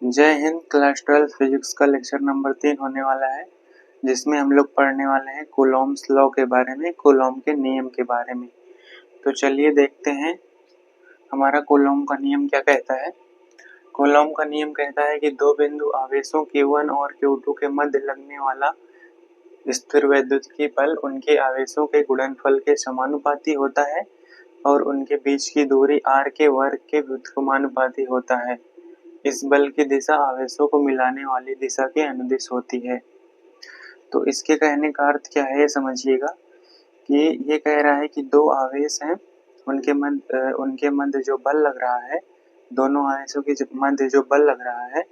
जय Hind. Class 12 physics का lecture number 3 होने वाला है, जिसमें हम लोग पढ़ने वाले हैं कूलॉम्स लॉ के बारे में, कूलॉम के नियम के बारे में। तो चलिए देखते हैं हमारा कूलॉम का नियम क्या कहता है। कूलॉम का नियम कहता है कि दो बिंदु आवेशों Q1 और Q2 के मध्य लगने वाला स्थिर वैद्युतिक बल उनके आवेशों के गुणनफल के समानुपाती होता है और उनके बीच की दूरी r के वर्ग के व्युत्क्रमानुपाती होता है। इस बल की दिशा आवेशों को मिलाने वाली दिशा के अनुदिश होती है। तो इसके कहने का अर्थ क्या है, समझिएगा कि ये कह रहा है कि दो आवेश हैं, उनके मध्य जो बल लग रहा है, दोनों आवेशों के मध्य जो बल लग रहा है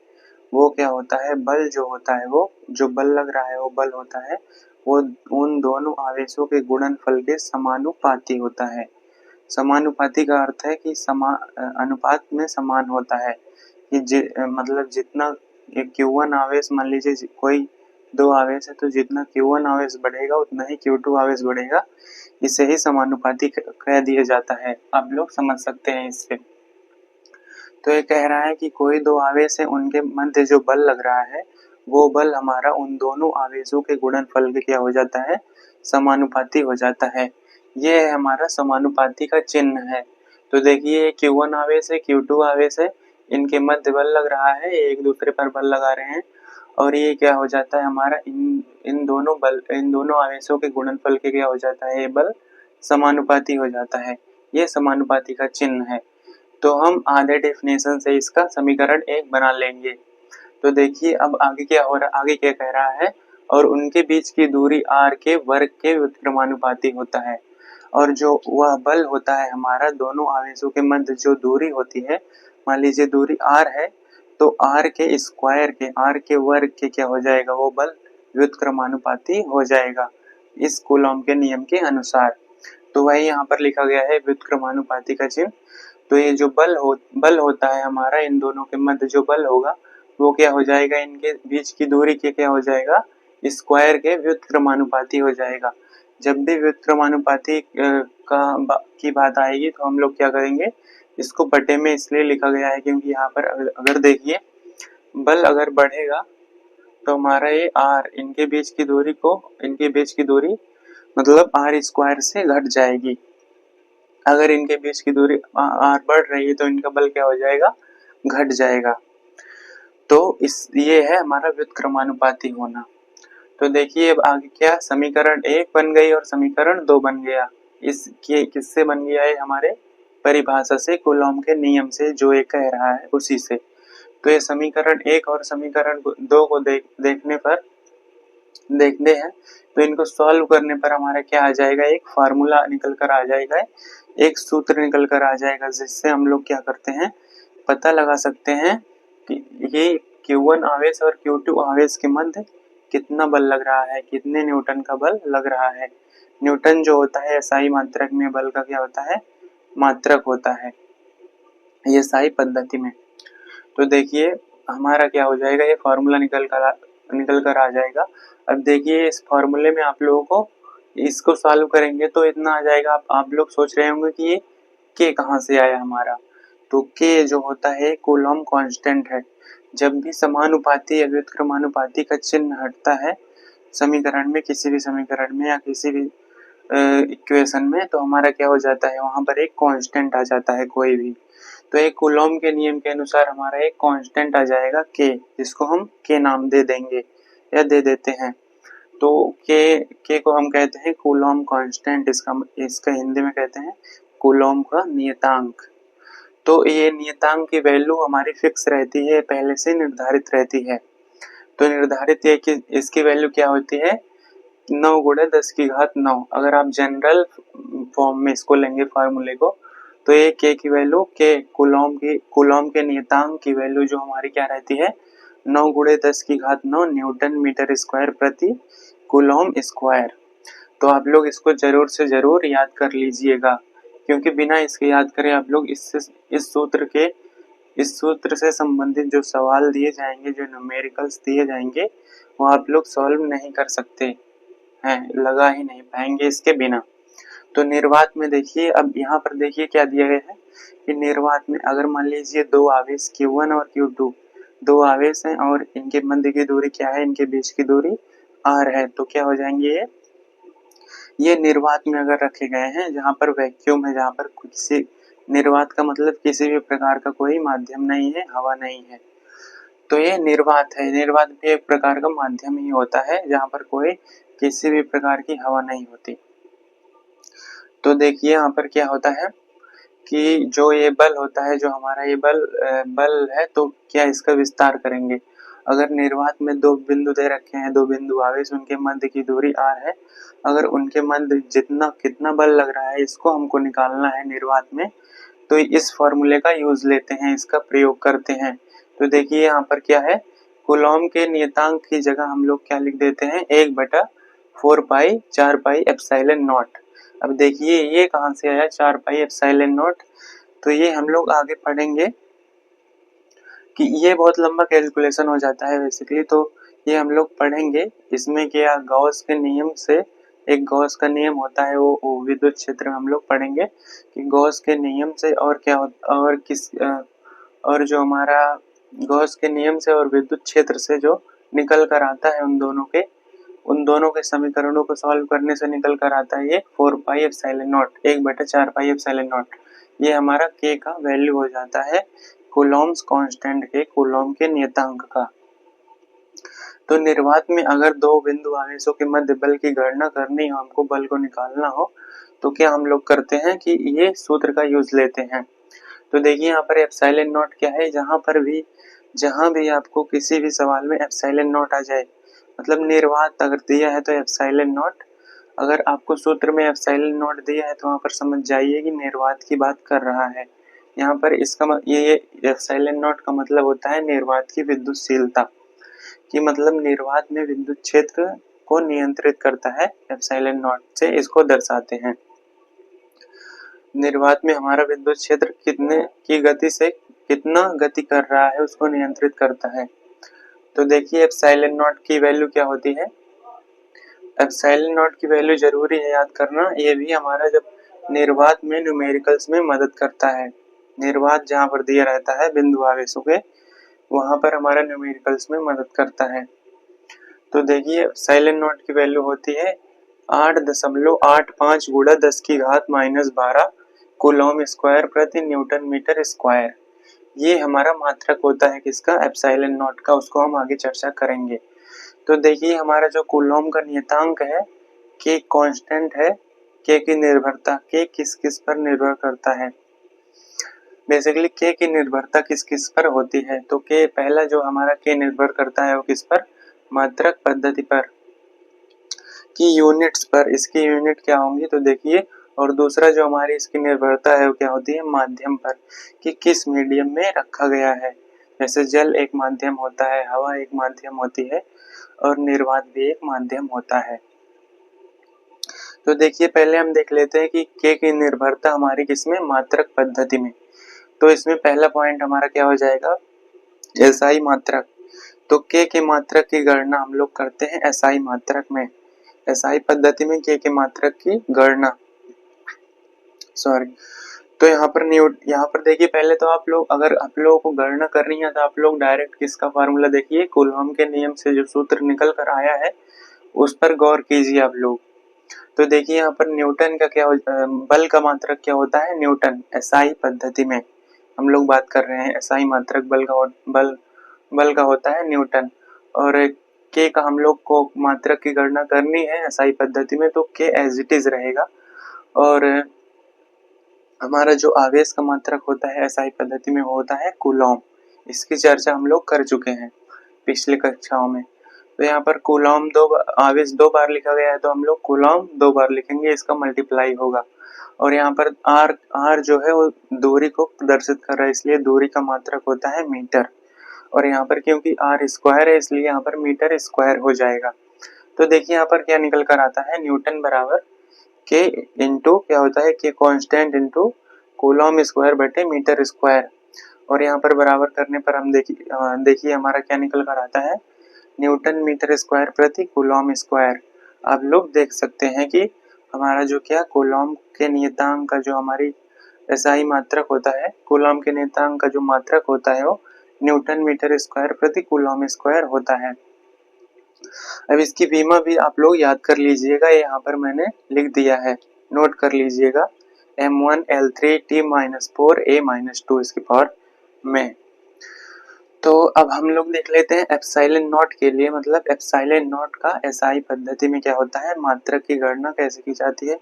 वो क्या होता है, बल जो होता है, वो जो बल लग रहा है वो बल होता है, वो उन दोनों आवेशों के गुणनफल के समानुपाती होता है। समानुपाती का अर्थ है कि अनुपात में समान होता है कि मतलब जितना Q1 आवेश, मान लीजिए कोई दो आवेश है तो जितना Q1 आवेश बढ़ेगा उतना ही Q2 आवेश बढ़ेगा। इसे ही समानुपाती कह दिया जाता है। आप लोग समझ सकते हैं इससे। तो ये कह रहा है कि कोई दो आवेश है, उनके मध्य जो बल लग रहा है वो बल हमारा उन दोनों आवेशों के गुणनफल के क्या हो जाता है, समानुपाती हो जाता है। ये है हमारा समानुपाती का चिन्ह है। तो देखिए Q1 आवेश है, Q2 आवेश है, इनके मध्य बल लग रहा है, एक दूसरे पर बल लगा रहे हैं और ये क्या हो जाता है हमारा, इन दोनों आवेशों के गुणनफल के क्या हो जाता है, ये बल समानुपाती हो जाता है। ये समानुपाती का चिन्ह है। तो हम आधे डेफिनेशन से इसका समीकरण 1 बना लेंगे। तो देखिए अब आगे क्या हो रहा, आगे क्या कह रहा है, और उनके बीच की दूरी r के वर्ग के व्युत्क्रमानुपाती होता है। और जो वह बल होता है हमारा दोनों आवेशों के मध्य जो दूरी होती है, मान लीजिए दूरी r है, तो r के स्क्वायर के, r के वर्ग के क्या हो जाएगा, वो बल व्युत्क्रमानुपाती हो जाएगा इस कूलॉम के नियम के अनुसार। तो वही यहाँ पर लिखा गया है व्युत्क्रमानुपाती का चिन्ह। तो ये जो बल होता है हमारा, इन दोनों के मध्य जो बल होगा वो क्या हो जाएगा, इनके बीच की दूरी के क्या हो जाएगा, स्क्वायर के व्युत्क्रमानुपाती हो जाएगा। जब भी व्युत्क्रमानुपाती की बात आएगी तो हम लोग क्या करेंगे, इसको बटे में इसलिए लिखा गया है क्योंकि यहाँ पर अगर देखिए बल अगर बढ़ेगा तो हमारा ये r, इनके बीच की दूरी मतलब r स्क्वायर से घट जाएगी। अगर इनके बीच की दूरी r बढ़ रही है तो इनका बल क्या हो जाएगा, घट जाएगा। तो ये है हमारा व्युत्क्रमानुपाती होना। तो देखिए अब आगे क्या, समीकरण 1 बन गई और समीकरण 2 बन गया। इसके किससे बन गया है, हमारे परिभाषा से, कूलॉम के नियम से, जो ये कह रहा है उसी से। तो ये समीकरण 1 और समीकरण 2 को देखते हैं तो इनको सॉल्व करने पर हमारा क्या आ जाएगा, एक फार्मूला निकल कर आ जाएगा, एक सूत्र निकल कर आ जाएगा, जिससे हम लोग क्या करते हैं, पता लगा सकते हैं कि ये Q1 आवेश और Q2 आवेश के मध्य कितना बल लग रहा है, कितने न्यूटन का बल लग रहा है। न्यूटन जो होता है SI मात्रक में बल का क्या होता है, मात्रक होता है ये SI पद्धति में। तो देखिए हमारा क्या हो जाएगा, ये फॉर्मूला निकल कर आ जाएगा। अब देखिए इस फॉर्मूले में आप लोगों को इसको सॉल्व करेंगे तो इतना आ जाएगा। आप लोग सोच रहे होंगे कि ये के कहाँ से आया हमारा, तो के जो होता है कूलॉम कांस्टेंट है। जब भी समानुपाती या व्युत्क्रमानुपाती का चिन्ह हटता है समीकरण में, किसी भी समीकरण में या किसी भी इक्वेशन में, तो हमारा क्या हो जाता है, वहां पर एक कांस्टेंट आ जाता है कोई भी। तो एक कूलॉम के नियम के अनुसार हमारा एक कांस्टेंट आ जाएगा के, जिसको हम के नाम दे देंगे या दे देते हैं। तो के को हम कहते हैं कूलॉम कांस्टेंट, इसका हिंदी में कहते हैं कूलॉम का नियतांक। तो ये नियतांक की वैल्यू हमारी फिक्स रहती है, पहले से निर्धारित रहती है। तो निर्धारित है कि इसकी वैल्यू क्या होती है, 9 गुणे 10 की घात 9। अगर आप जनरल फॉर्म में इसको लेंगे फार्मूले को, तो ये के की वैल्यू, के कूलॉम के नियतांक की वैल्यू जो हमारी क्या रहती है, 9 गुणे 10 की घात 9 न्यूटन मीटर स्क्वायर प्रति कूलॉम स्क्वायर। तो आप लोग इसको जरूर से जरूर याद कर लीजिएगा, क्योंकि बिना इसके याद करे आप लोग इस सूत्र से संबंधित जो सवाल दिए जाएंगे, जो न्यूमेरिकल्स दिए जाएंगे, वो आप लोग सॉल्व नहीं कर सकते हैं, लगा ही नहीं पाएंगे इसके बिना। तो निर्वात में देखिए, अब यहाँ पर देखिए क्या दिया गया है कि निर्वात में अगर मान लीजिए दो आवेश Q1 और Q2 दो आवेश हैं और इनके मध्य की दूरी क्या है, इनके बीच की दूरी r है। तो क्या हो जाएंगे ये निर्वात में अगर रखे गए हैं, जहाँ पर वैक्यूम है, जहाँ पर किसी निर्वात का मतलब किसी भी प्रकार का कोई माध्यम नहीं है, हवा नहीं है, तो ये निर्वात है। निर्वात भी एक प्रकार का माध्यम ही होता है जहाँ पर कोई किसी भी प्रकार की हवा नहीं होती। तो देखिए यहाँ पर क्या होता है कि जो ये बल होता है, जो हमारा ये बल है, तो क्या इसका विस्तार करेंगे। अगर निर्वात में दो बिंदु दे रखे हैं, दो बिंदु आवेश, उनके मध्य की दूरी r है, अगर उनके मध्य कितना बल लग रहा है इसको हमको निकालना है निर्वात में, तो इस फॉर्मूले का यूज लेते हैं, इसका प्रयोग करते हैं। तो देखिए यहाँ पर क्या है, कूलॉम के नियतांक की जगह हम लोग क्या लिख देते हैं, 1/4 पाई 4 पाई एप्सिलॉन नॉट। अब देखिए ये कहाँ से आया 4 पाई एप्सिलॉन नॉट, तो ये हम लोग आगे पढ़ेंगे कि ये बहुत लंबा कैलकुलेशन हो जाता है बेसिकली, तो ये हम लोग पढ़ेंगे। इसमें क्या गॉस के नियम से, एक गॉस का नियम होता है, वो विद्युत क्षेत्र में हम लोग पढ़ेंगे कि गॉस के नियम से और क्या होता, और जो हमारा गॉस के नियम से और विद्युत क्षेत्र से जो निकल कर आता है, उन दोनों के समीकरणों को सॉल्व करने से निकल कर आता है ये 4 pi epsilon not, 1/4 pi epsilon not. ये हमारा k का वैल्यू हो जाता है कूलॉम्स कांस्टेंट के, कूलॉम के नियतांक का। तो निर्वात में अगर दो बिंदु आवेशों के मध्य बल की गणना करनी हो, हमको बल को निकालना हो, तो क्या हम लोग करते हैं कि ये सूत्र का यूज लेते हैं। तो देखिए यहाँ पर एप्सिलॉन नॉट क्या है, जहाँ भी आपको किसी भी सवाल में एप्सिलॉन नॉट आ जाए, मतलब निर्वात अगर दिया है तो एप्सिलॉन नॉट, अगर आपको सूत्र में एप्सिलॉन नॉट दिया है तो वहाँ पर समझ जाइए कि निर्वात की बात कर रहा है। यहाँ पर इसका ये एप्सिलॉन नॉट का मतलब होता है निर्वात की विद्युतशीलता, कि मतलब निर्वात में विद्युत क्षेत्र को नियंत्रित करता है, एप्सिलॉन नॉट से इसको दर्शाते हैं। निर्वात में हमारा विद्युत क्षेत्र कितने की गति से कितना गति कर रहा है उसको नियंत्रित करता है। तो देखिए एप्सिलॉन नॉट की वैल्यू क्या होती है, एप्सिलॉन नॉट की वैल्यू जरूरी है याद करना, ये भी हमारा जब निर्वात में न्यूमेरिकल्स में मदद करता है। निर्वात जहाँ पर दिया रहता है बिंदु आवेशों के, वहां पर हमारा न्यूमेरिकल्स में मदद करता है। तो देखिए एप्सिलॉन नॉट की वैल्यू होती है 8.85 गुणा 10 की घात -12 कूलॉम स्क्वायर प्रति न्यूटन मीटर स्क्वायर। ये हमारा मात्रक होता है किसका, एप्सिलॉन नॉट का, उसको हम आगे चर्चा करेंगे। तो देखिए हमारा जो कूलॉम का नियतांक है, के कांस्टेंट है, के की निर्भरता, के किस किस पर निर्भर करता है, बेसिकली के की निर्भरता किस किस पर होती है। तो के पहला जो हमारा के निर्भर करता है वो किस पर, मात्रक पद्धति पर, की यूनिट्स पर, इसकी यूनिट क्या होंगी, तो देखिए, और दूसरा जो हमारी इसकी निर्भरता है वो क्या होती है, माध्यम पर, कि किस मीडियम में रखा गया है। जैसे जल एक माध्यम होता है, हवा एक माध्यम होती है, और निर्वात भी एक माध्यम होता है। तो देखिए पहले हम देख लेते हैं कि के की निर्भरता हमारी किसमें, मात्रक पद्धति में। तो इसमें पहला पॉइंट हमारा क्या हो जाएगा, एसआई मात्रक। तो के मात्रक की गणना हम लोग करते हैं एसआई मात्रक में, एसआई पद्धति में के मात्रक की गणना, तो यहाँ पर देखिए पहले तो अगर आप लोगों को गणना करनी है तो आप लोग डायरेक्ट किसका फार्मूला देखिए, कूलॉम के नियम से जो सूत्र निकल कर आया है उस पर गौर कीजिए आप लोग। तो देखिए यहाँ पर न्यूटन का क्या बल का मात्रक क्या होता है, न्यूटन। एसआई पद्धति में हम लोग बात कर रहे हैं, एसआई मात्रक बल का होता है न्यूटन, और के का हम लोग को मात्रक की गणना करनी है एसआई पद्धति में, तो के एज इट इज रहेगा। और हमारा जो आवेश का मात्रक होता है एसआई पद्धति में वो होता है कूलॉम। इसकी चर्चा हम लोग कर चुके हैं पिछली कक्षाओं में। तो यहाँ पर कूलॉम आवेश 2 बार लिखा गया है, तो हम लोग कूलॉम 2 बार लिखेंगे, इसका मल्टीप्लाई होगा। और यहाँ पर आर जो है वो दूरी को प्रदर्शित कर रहा है, इसलिए दूरी का मात्रक होता है मीटर, और यहाँ पर क्योंकि आर स्क्वायर है इसलिए यहाँ पर मीटर स्क्वायर हो जाएगा। तो देखिए यहाँ पर क्या निकल कर आता है, न्यूटन बराबर के इंटू क्या होता है, के कांस्टेंट इंटू कूलॉम स्क्वायर बटे मीटर स्क्वायर, और यहाँ पर बराबर करने पर हम देखिए हमारा क्या निकल कर आता है, न्यूटन मीटर स्क्वायर प्रति कूलॉम स्क्वायर। आप लोग देख सकते हैं कि हमारा जो क्या कूलॉम के नियतांक का जो हमारी एसआई मात्रक होता है, कूलॉम के नियतांक का जो मात्रक होता है वो न्यूटन मीटर स्क्वायर प्रति कूलम स्क्वायर होता है। अब इसकी विमा भी आप लोग याद कर लीजिएगा, यहाँ पर मैंने लिख दिया है, नोट कर लीजिएगा, m1l3t-4a-2 इसकी पावर में। तो अब हम लोग देख लेते हैं एप्सिलॉन नॉट के लिए, मतलब एप्सिलॉन नॉट का एसआई पद्धति में क्या होता है, मात्रक की गणना कैसे की जाती है।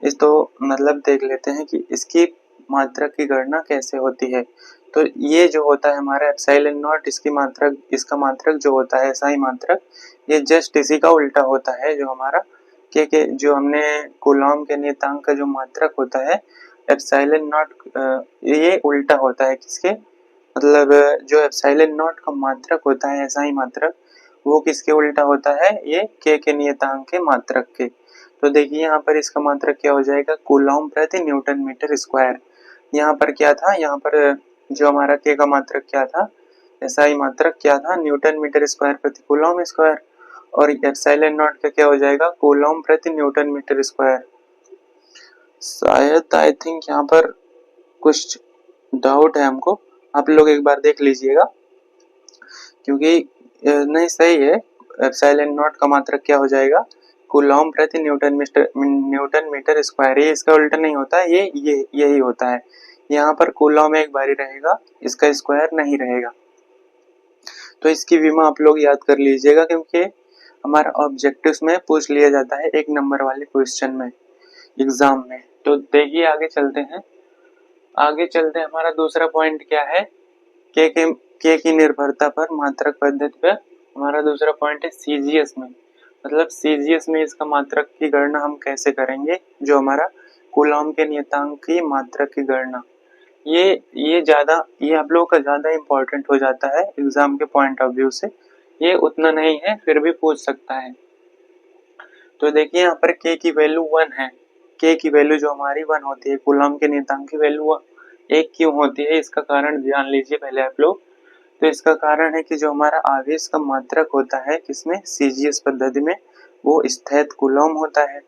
इस तो मतलब देख लेते हैं कि इसकी मात्रक की गणना कैसे होती है। तो ये जो होता है हमारा एप्सिलॉन नॉट, इसकी मात्रक, इसका मात्रक जो होता है एसआई मात्रक, ये जस्ट इसी का उल्टा होता है जो हमारा के जो हमने कूलॉम के नियतांक का जो मात्रक होता है एप्सिलॉन नॉट, ये उल्टा होता है किसके, मतलब जो एप्सिलॉन नॉट का मात्रक होता है एसआई मात्रक, वो किसके उल्टा होता है, ये के नियतांक के मात्रक के। तो देखिए यहाँ पर इसका मात्रक क्या हो जाएगा, कूलॉम प्रति न्यूटन मीटर स्क्वायर। यहाँ पर क्या था, यहाँ पर जो हमारा के का मात्रक क्या था, एसआई मात्रक क्या था, न्यूटन मीटर स्क्वायर प्रति कूलॉम स्क्वायर, और एप्सिलॉन नॉट का क्या हो जाएगा, कूलॉम प्रति न्यूटन मीटर स्क्वायर। शायद आई थिंक यहाँ पर कुछ डाउट है हमको, आप लोग एक बार देख लीजिएगा, क्योंकि नहीं सही है। एप्सिलॉन नॉट का मात्रक क्या हो जाएगा, कूलॉम प्रति न्यूटन मीटर स्क्वायर। ये इसका उल्टा नहीं होता है, ये यही होता है। यहाँ पर कूलॉम एक बार ही रहेगा, इसका स्क्वायर नहीं रहेगा। तो इसकी विमा आप लोग याद कर लीजिएगा, क्योंकि हमारा ऑब्जेक्टिव्स में पूछ लिया जाता है 1 नंबर वाले क्वेश्चन में एग्जाम में। तो देखिए आगे चलते हैं, हमारा दूसरा पॉइंट क्या है, के की निर्भरता पर मात्रक पद्धति पर। हमारा दूसरा पॉइंट है सीजीएस में, मतलब सीजीएस में इसका मात्रक की गणना हम कैसे करेंगे, जो हमारा कूलॉम के नियतांक की मात्रक की गणना। ये आप लोगों का ज्यादा इंपॉर्टेंट हो जाता है एग्जाम के पॉइंट ऑफ व्यू से, ये उतना नहीं है फिर भी पूछ सकता है। तो देखिए यहाँ पर के की वैल्यू 1 है, के की वैल्यू जो हमारी 1 होती है, कूलॉम के नियतांक की वैल्यू 1 क्यों होती है, इसका कारण जान लीजिए पहले आप लोग। तो इसका कारण है कि जो हमारा आवेश का मात्रक होता है किसमें, सीजीएस पद्धति में, वो स्थैत कूलॉम होता है।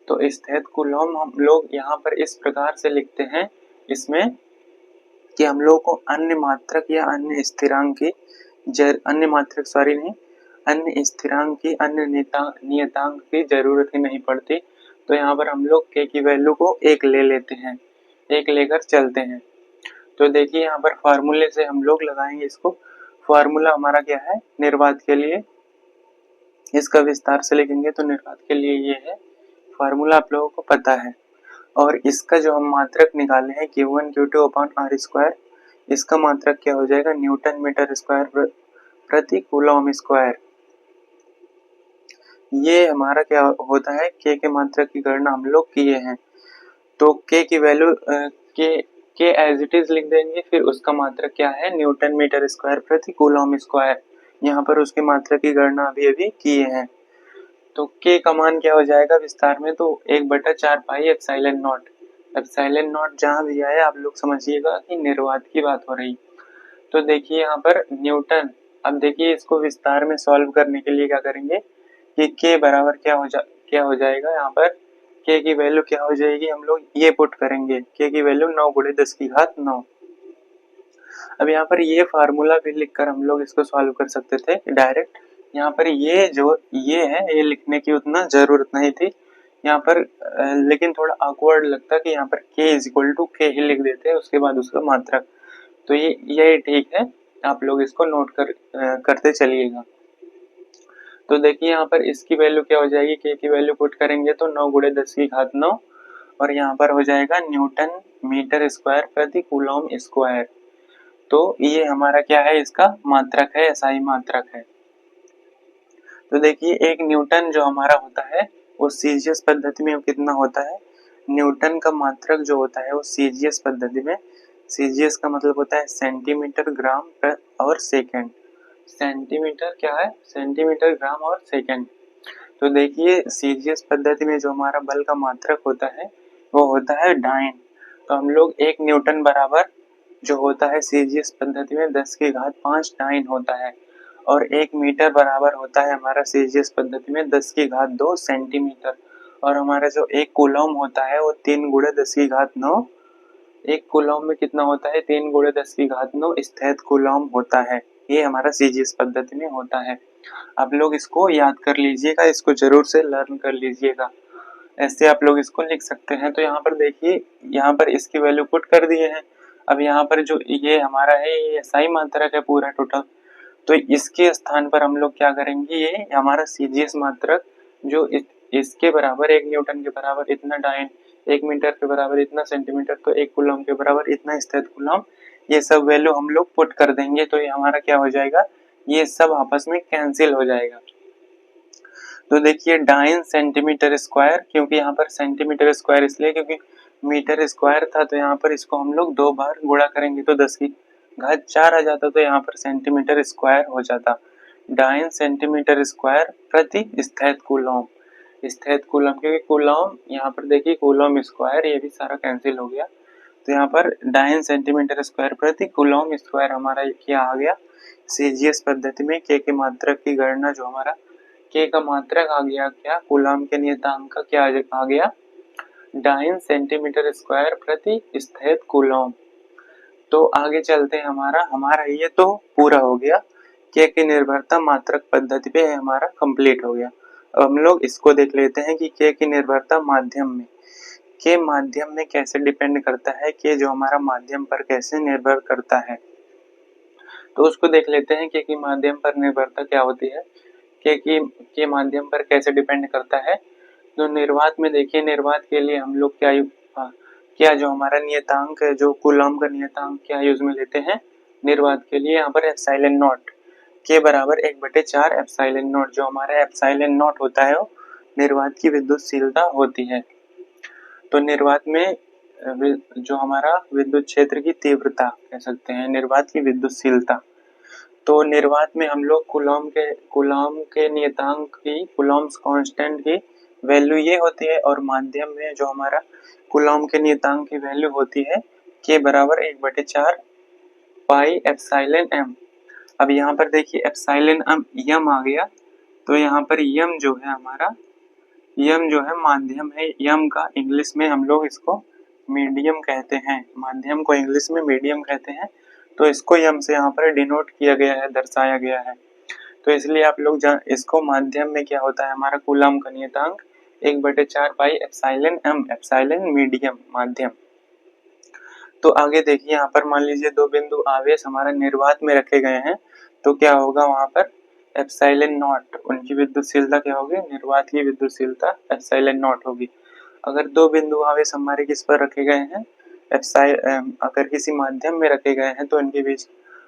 तो स्थैत कूलॉम हम लोग यहाँ पर इस प्रकार से लिखते हैं इसमें कि हम लोग को अन्य मात्रक या अन्य स्थिरांक की अन्य स्थिरांक की, अन्य नियतांक की जरूरत ही नहीं पड़ती। तो यहाँ पर हम लोग के की वैल्यू को 1 ले लेते हैं, 1 लेकर चलते हैं। तो देखिए यहाँ पर फार्मूले से हम लोग लगाएंगे इसको। फार्मूला हमारा क्या है, निर्वात के लिए, इसका विस्तार से लिखेंगे तो निर्वात के लिए ये है, फार्मूला आप लोगों को पता है। और इसका जो हम मात्रक निकाले हैं Q1 Q2 upon R square, इसका मात्रक क्या हो जाएगा, न्यूटन मीटर स्क्वायर प्रति कूलॉम स्क्वायर। ये हमारा क्या होता है, के मात्रक की गणना हम लोग किए हैं। तो के की वैल्यू के एज इट इज लिख देंगे, फिर उसका मात्रक क्या है, न्यूटन मीटर स्क्वायर प्रति कूलॉम स्क्वायर। यहाँ पर उसके मात्रक की गणना अभी किए हैं। तो के का मान क्या हो जाएगा विस्तार में, तो 1/4 pi epsilon not. Epsilon not जहाँ भी आए आप लोग समझिएगा कि निर्वात की बात हो रही। तो देखिए यहाँ पर न्यूटन, अब देखिए इसको विस्तार में सॉल्व करने के लिए क्या करेंगे कि के बराबर क्या हो जाएगा, यहाँ पर के की वैल्यू क्या हो जाएगी, हम लोग ये पुट करेंगे, के की वैल्यू 9 × 10⁹। अब यहाँ पर ये फार्मूला भी लिखकर हम लोग इसको सॉल्व कर सकते थे डायरेक्ट। यहाँ पर ये जो ये है, ये लिखने की उतना जरूरत नहीं थी यहाँ पर, लेकिन थोड़ा awkward लगता कि यहाँ पर k = k ही लिख देते हैं, उसके बाद उसका मात्रक। तो ये ठीक है, आप लोग इसको नोट करते चलिएगा। तो देखिए यहाँ पर इसकी वैल्यू क्या हो जाएगी, k की वैल्यू पुट करेंगे तो 9 × 10⁹, और यहाँ पर हो जाएगा न्यूटन मीटर स्क्वायर प्रति कूलॉम स्क्वायर। तो ये हमारा क्या है, इसका मात्रक है, एसआई मात्रक है। तो देखिए 1 न्यूटन जो हमारा होता है वो सीजीएस पद्धति में कितना होता है, न्यूटन का मात्रक जो होता है वो सीजीएस पद्धति में, सीजीएस का मतलब होता है सेंटीमीटर ग्राम पर और सेकंड। सेंटीमीटर क्या है, सेंटीमीटर ग्राम और सेकंड। तो देखिए सीजीएस पद्धति में जो हमारा बल का मात्रक होता है वो होता है डाइन। तो हम लोग 1 न्यूटन बराबर जो होता है सीजीएस पद्धति में 10⁵ डाइन होता है, और 1 मीटर बराबर होता है हमारा सीजीएस पद्धति में 10⁵2 सेंटीमीटर, और हमारा जो 1 कूलॉम होता है वो 3 × 10⁹ एक कूलॉम में कितना होता है, 3 × 10⁻⁹ स्थैत कूलॉम होता है। ये हमारा सीजीएस पद्धति में होता है। आप लोग इसको याद कर लीजिएगा, इसको जरूर से लर्न कर लीजिएगा। ऐसे आप लोग इसको लिख सकते हैं। तो यहाँ पर देखिए, यहाँ पर इसकी वैल्यू पुट कर दिए हैं। अब यहाँ पर जो ये हमारा है, ये SI मात्रक है पूरा टोटल। तो इसके स्थान पर हम लोग क्या करेंगे, ये हमारा सीजीएस मात्रक जो इसके बराबर 1 न्यूटन के बराबर इतना डाइन, 1 मीटर के बराबर इतना सेंटीमीटर, तो 1 कूलम के बराबर इतना स्थैत कूलम, ये सब वैल्यू हम लोग पुट कर देंगे। तो ये हमारा क्या हो जाएगा, ये सब आपस में कैंसिल हो जाएगा। तो देखिए डाइन सेंटीमीटर स्क्वायर, क्योंकि यहाँ पर सेंटीमीटर स्क्वायर इसलिए क्योंकि मीटर स्क्वायर था, तो यहाँ पर इसको हम लोग 2 बार गुणा करेंगे तो 10⁴ आ जाता, तो यहाँ पर सेंटीमीटर स्क्वायर हो जाता। डाइन सेंटीमीटर स्क्वायर प्रति स्थैत कूलम। स्थैत कूलम, क्योंकि कूलम यहाँ पर देखिए कूलम स्क्वायर, ये भी सारा कैंसिल हो गया। तो यहाँ पर डाइन सेंटीमीटर स्क्वायर प्रति कूलम स्क्वायर हमारा क्या आ गया, सीजीएस पद्धति में के की मात्रक की गणना, जो हमारा के का मात्रक आ गया क्या, कूलम के नियतांक का क्या आ गया, डाइन सेंटीमीटर स्क्वायर प्रति स्थैत कूलम। तो आगे चलते हैं, हमारा ये तो पूरा हो गया, के की निर्भरता मात्रक पद्धति पे हमारा कंप्लीट हो गया। अब हम लोग इसको देख लेते हैं कि के की निर्भरता माध्यम में, के माध्यम में कैसे डिपेंड करता है, के जो हमारा माध्यम पर कैसे निर्भर करता है। तो उसको देख लेते हैं के की माध्यम पर निर्भरता क्या होती है, के माध्यम पर कैसे डिपेंड करता है। तो निर्वात में देखिए, निर्वात के लिए हम लोग क्या जो हमारा नियतांक है, जो कूलम का नियतांक क्या यूज में लेते हैं निर्वात के लिए, यहाँ पर एप्सिलॉन नॉट के बराबर 1/4 एप्सिलॉन नॉट, जो हमारा एप्सिलॉन नॉट होता है वो निर्वात की विद्युतशीलता होती है। तो निर्वात में जो हमारा विद्युत क्षेत्र की तीव्रता कह सकते हैं, निर्वात की विद्युतशीलता। तो निर्वात में हम लोग कूलम के नियतांक की, कूलम्स कांस्टेंट की वैल्यू ये होती है, और माध्यम में जो हमारा कूलम के नियतांक की वैल्यू होती है के बराबर 1/4 पाई एप्सिलॉन m। अब यहाँ पर देखिए एप्सिलॉन m आ गया, तो यहाँ पर m जो है हमारा, m जो है माध्यम है, m का इंग्लिश में हम लोग इसको मीडियम कहते हैं, माध्यम को इंग्लिश में मीडियम कहते हैं। तो इसको m से यहाँ पर डिनोट किया गया है, दर्शाया गया है। तो इसलिए आप लोग इसको माध्यम में क्या होता है, हमारा कूलम का नियतांक 1/4 pi epsilon m, epsilon medium माध्यम। तो आगे देखिए, यहाँ पर मान लीजिए 2 बिंदु आवेश हमारा निर्वात में रखे गए हैं, तो क्या होगा वहां पर एप्सिलॉन नॉट, उनकी विद्युतशीलता क्या होगी, निर्वात की विद्युतशीलता एप्सिलॉन नॉट होगी। अगर 2 बिंदु आवेश हमारे किस पर रखे गए हैं, अगर किसी माध्यम में रखे गए हैं, तो इनके बीच,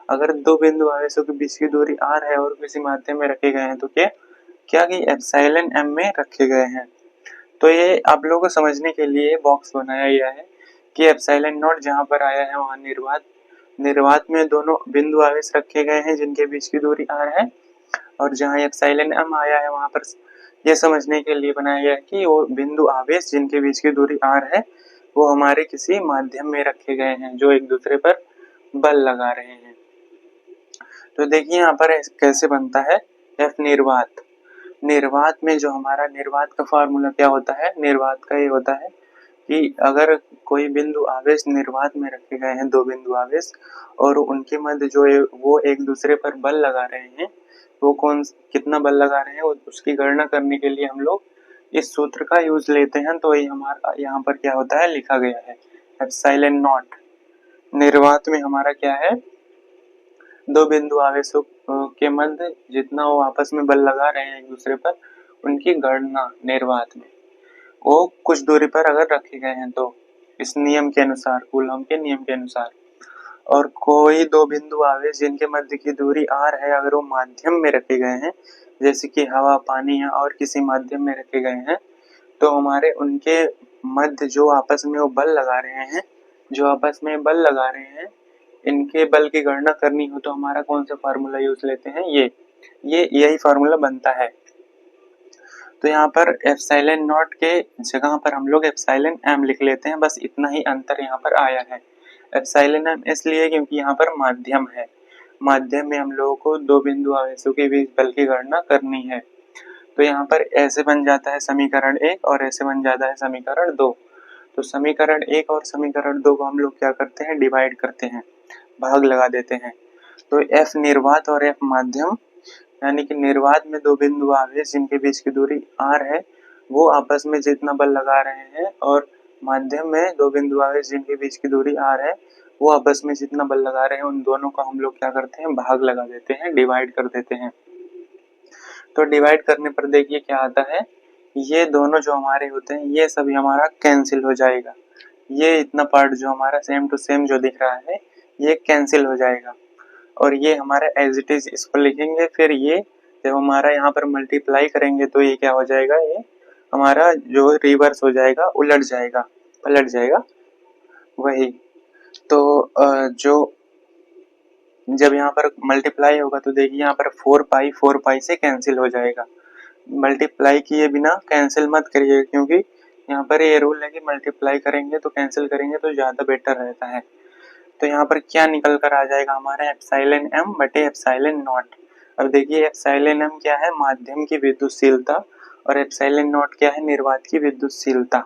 अगर 2 बिंदु आवेशों के बीच की दूरी r है और किसी माध्यम में रखे गए हैं, तो क्या कि एप्सिलॉन m में रखे गए हैं। तो ये आप लोगों को समझने के लिए बॉक्स बनाया गया है कि एप्सिलॉन नॉट जहां पर आया है वहां निर्वात में दोनों बिंदु आवेश रखे गए हैं जिनके बीच की दूरी r है, और जहां एप्सिलॉन m आया है वहां पर यह समझने के लिए बनाया गया है कि वो बिंदु आवेश जिनके बीच की दूरी r है वो हमारे किसी माध्यम में रखे गए हैं जो एक दूसरे पर बल लगा रहे हैं। तो देखिए यहाँ पर कैसे बनता है F निर्वात। निर्वात में जो हमारा निर्वात का फार्मूला क्या होता है, निर्वात का ये होता है कि अगर कोई बिंदु आवेश निर्वात में रखे गए हैं, 2 बिंदु आवेश, और उनके मध्य जो है वो एक दूसरे पर बल लगा रहे हैं, वो कितना बल लगा रहे हैं उसकी गणना करने के लिए हम लोग इस सूत्र का यूज लेते हैं। तो ये हमारा यहाँ पर क्या होता है, लिखा गया है एप्सिलॉन नॉट। निर्वात में हमारा क्या है, 2 बिंदु आवेशों के मध्य जितना वो आपस में बल लगा रहे हैं एक दूसरे पर, उनकी गणना निर्वात में वो कुछ दूरी पर अगर रखे गए हैं, तो इस नियम के अनुसार, कूलम के नियम के अनुसार, और कोई 2 बिंदु आवेश जिनके मध्य की दूरी r है, अगर वो माध्यम में रखे गए हैं, जैसे कि हवा, पानी या और किसी माध्यम में रखे गए हैं, तो हमारे उनके मध्य जो आपस में वो बल लगा रहे हैं, जो आपस में बल लगा रहे हैं, इनके बल की गणना करनी हो तो हमारा कौन सा फार्मूला यूज लेते हैं, यही फार्मूला बनता है। तो यहाँ पर एप्सिलॉन नॉट के जगह पर हम लोग एप्सिलॉन m लिख लेते हैं, बस इतना ही अंतर यहाँ पर आया है। एप्सिलॉन m इसलिए क्योंकि यहाँ पर माध्यम है, माध्यम में हम लोगों को 2 बिंदु आवेशों के बीच बल की गणना करनी है। तो यहाँ पर ऐसे बन जाता है समीकरण 1 और ऐसे बन जाता है समीकरण 2। तो समीकरण 1 और समीकरण 2 को हम लोग क्या करते हैं, डिवाइड करते हैं, भाग लगा देते हैं। तो F निर्वात और F माध्यम, यानी कि निर्वात में दो बिंदु आवेश जिनके बीच की दूरी r है, वो आपस में जितना बल लगा रहे हैं, और माध्यम में दो बिंदु आवेश जिनके बीच की दूरी r है, वो आपस में जितना बल लगा रहे हैं, उन दोनों का हम लोग क्या करते हैं, भाग लगा देते हैं, डिवाइड कर देते हैं। तो डिवाइड करने पर देखिए क्या आता है, ये दोनों जो हमारे होते हैं ये सभी हमारा कैंसिल हो जाएगा। ये इतना पार्ट जो हमारा सेम टू सेम जो दिख रहा है ये कैंसिल हो जाएगा, और ये हमारा एज इट इज इसको लिखेंगे। फिर ये जब हमारा यहाँ पर मल्टीप्लाई करेंगे तो ये क्या हो जाएगा, ये हमारा जो रिवर्स हो जाएगा, उलट जाएगा, पलट जाएगा वही। तो जो जब यहाँ पर मल्टीप्लाई होगा तो देखिए यहाँ पर 4 पाई से कैंसिल हो जाएगा। मल्टीप्लाई किए बिना कैंसिल मत करिए, क्योंकि यहाँ पर ये रूल है कि मल्टीप्लाई करेंगे तो कैंसिल करेंगे तो ज़्यादा बेटर रहता है। तो यहाँ पर क्या निकल कर आ जाएगा हमारा, एप्सिलॉन m बटे एप्सिलॉन नॉट। अब देखिए एप्सिलॉन m क्या है, माध्यम की विद्युतशीलता, और एप्सिलॉन नॉट क्या है, निर्वात की विद्युतशीलता।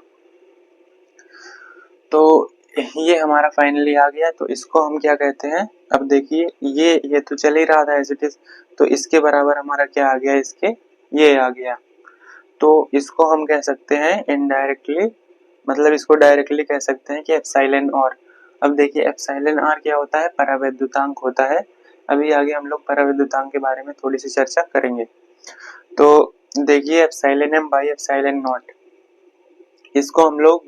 तो ये हमारा फाइनली आ गया। तो इसको हम क्या कहते हैं, अब देखिए ये तो चल ही रहा था एज इट इज, तो इसके बराबर हमारा क्या आ गया, इसके ये आ गया। तो इसको हम कह सकते हैं इनडायरेक्टली, मतलब इसको डायरेक्टली कह सकते हैं कि एप्सिलॉन r। अब देखिए एप्सिलॉन r क्या होता है, परावैद्युतांक होता है। अभी आगे हम लोग परावैद्युतांक के बारे में थोड़ी सी चर्चा करेंगे। तो देखिए epsilon m by epsilon not, इसको हम लोग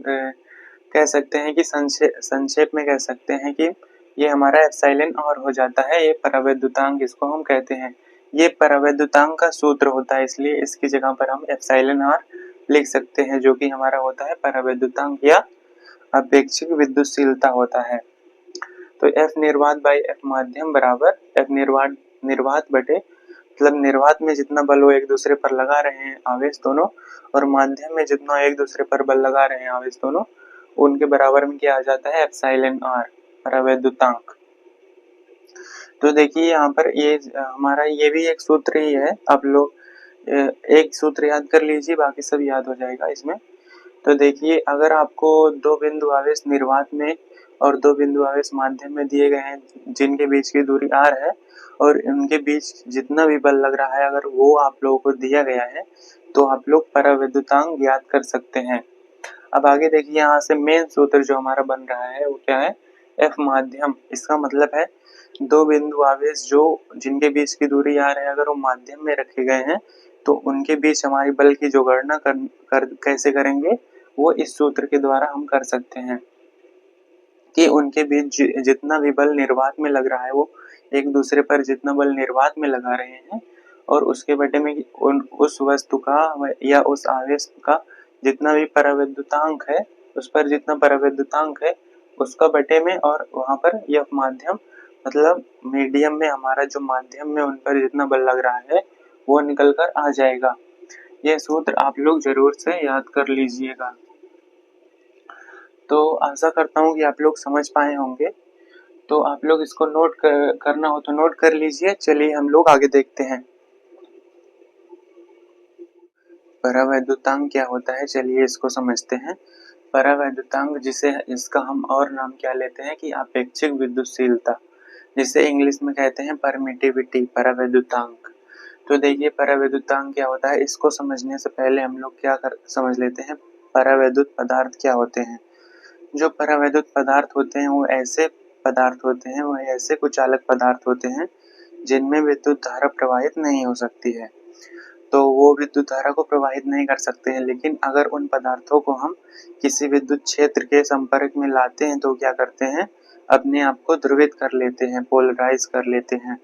कह सकते हैं कि संक्षेप में कह सकते हैं कि ये हमारा एप्सिलॉन r हो जाता है। ये परावैद्युतांक इसको हम कहते हैं। ये परावैद्युतांक का सूत्र होता है, इसलिए इसकी जगह पर हम एप्सिलॉन r लिख सकते हैं, जो कि हमारा होता है परावैद्युतांक या अपेक्षिक विद्युतशीलता होता है। तो F निर्वात बाई F माध्यम बराबर F निर्वात बटे, मतलब निर्वात में जितना बल वो एक दूसरे पर लगा रहे हैं आवेश दोनों, और माध्यम में जितना एक दूसरे पर बल लगा रहे हैं आवेश दोनों, उनके बराबर में क्या आ जाता है, एप्सिलॉन r परावैद्युतांक। तो देखिए यहाँ पर ये हमारा ये भी एक सूत्र ही है, आप लोग एक सूत्र याद कर लीजिए, बाकी सब याद हो जाएगा इसमें। तो देखिए अगर आपको दो बिंदु आवेश निर्वात में और दो बिंदु आवेश माध्यम में दिए गए हैं जिनके बीच की दूरी r है, और उनके बीच जितना भी बल लग रहा है अगर वो आप लोगों को दिया गया है, तो आप लोग परावैद्युतांक ज्ञात कर सकते हैं। अब आगे देखिए यहाँ से मेन सूत्र जो हमारा बन रहा है वो क्या है, F माध्यम। इसका मतलब है दो बिंदु आवेश जो जिनके बीच की दूरी r है, अगर वो माध्यम में रखे गए हैं तो उनके बीच हमारी बल की जो गणना कैसे करेंगे, वो इस सूत्र के द्वारा हम कर सकते हैं कि उनके बीच जितना भी बल निर्वात में लग रहा है, वो एक दूसरे पर जितना बल निर्वात में लगा रहे हैं, और उसके बटे में उस वस्तु का या उस आवेश का जितना भी परावैद्युतांक है, उस पर जितना परावैद्युतांक है उसका बटे में, और वहां पर यह माध्यम, मतलब मीडियम में हमारा जो माध्यम में उन पर जितना बल लग रहा है वो निकल कर आ जाएगा। यह सूत्र आप लोग जरूर से याद कर लीजिएगा। तो आशा करता हूँ कि आप लोग समझ पाए होंगे। तो आप लोग इसको नोट करना हो तो नोट कर लीजिए। चलिए हम लोग आगे देखते हैं परावैद्युतांक क्या होता है। चलिए इसको समझते हैं। परावैद्युतांक, जिसे इसका हम और नाम क्या लेते हैं कि अपेक्षिक विद्युतशीलता, जिसे इंग्लिश में कहते हैं परमिटिविटी, परावैद्युतांक। तो देखिए परावैद्युतांक क्या होता है, इसको समझने से पहले हम लोग क्या समझ लेते हैं, परावैद्युत पदार्थ क्या होते हैं। जो परावैद्युत पदार्थ होते हैं वो ऐसे पदार्थ होते हैं, वो ऐसे कुचालक पदार्थ होते हैं जिनमें विद्युत धारा प्रवाहित नहीं हो सकती है। तो वो विद्युत धारा को प्रवाहित नहीं कर सकते हैं, लेकिन अगर उन पदार्थों को हम किसी विद्युत क्षेत्र के संपर्क में लाते हैं तो क्या करते हैं, अपने आप को ध्रुवित कर लेते हैं, पोलराइज कर लेते हैं।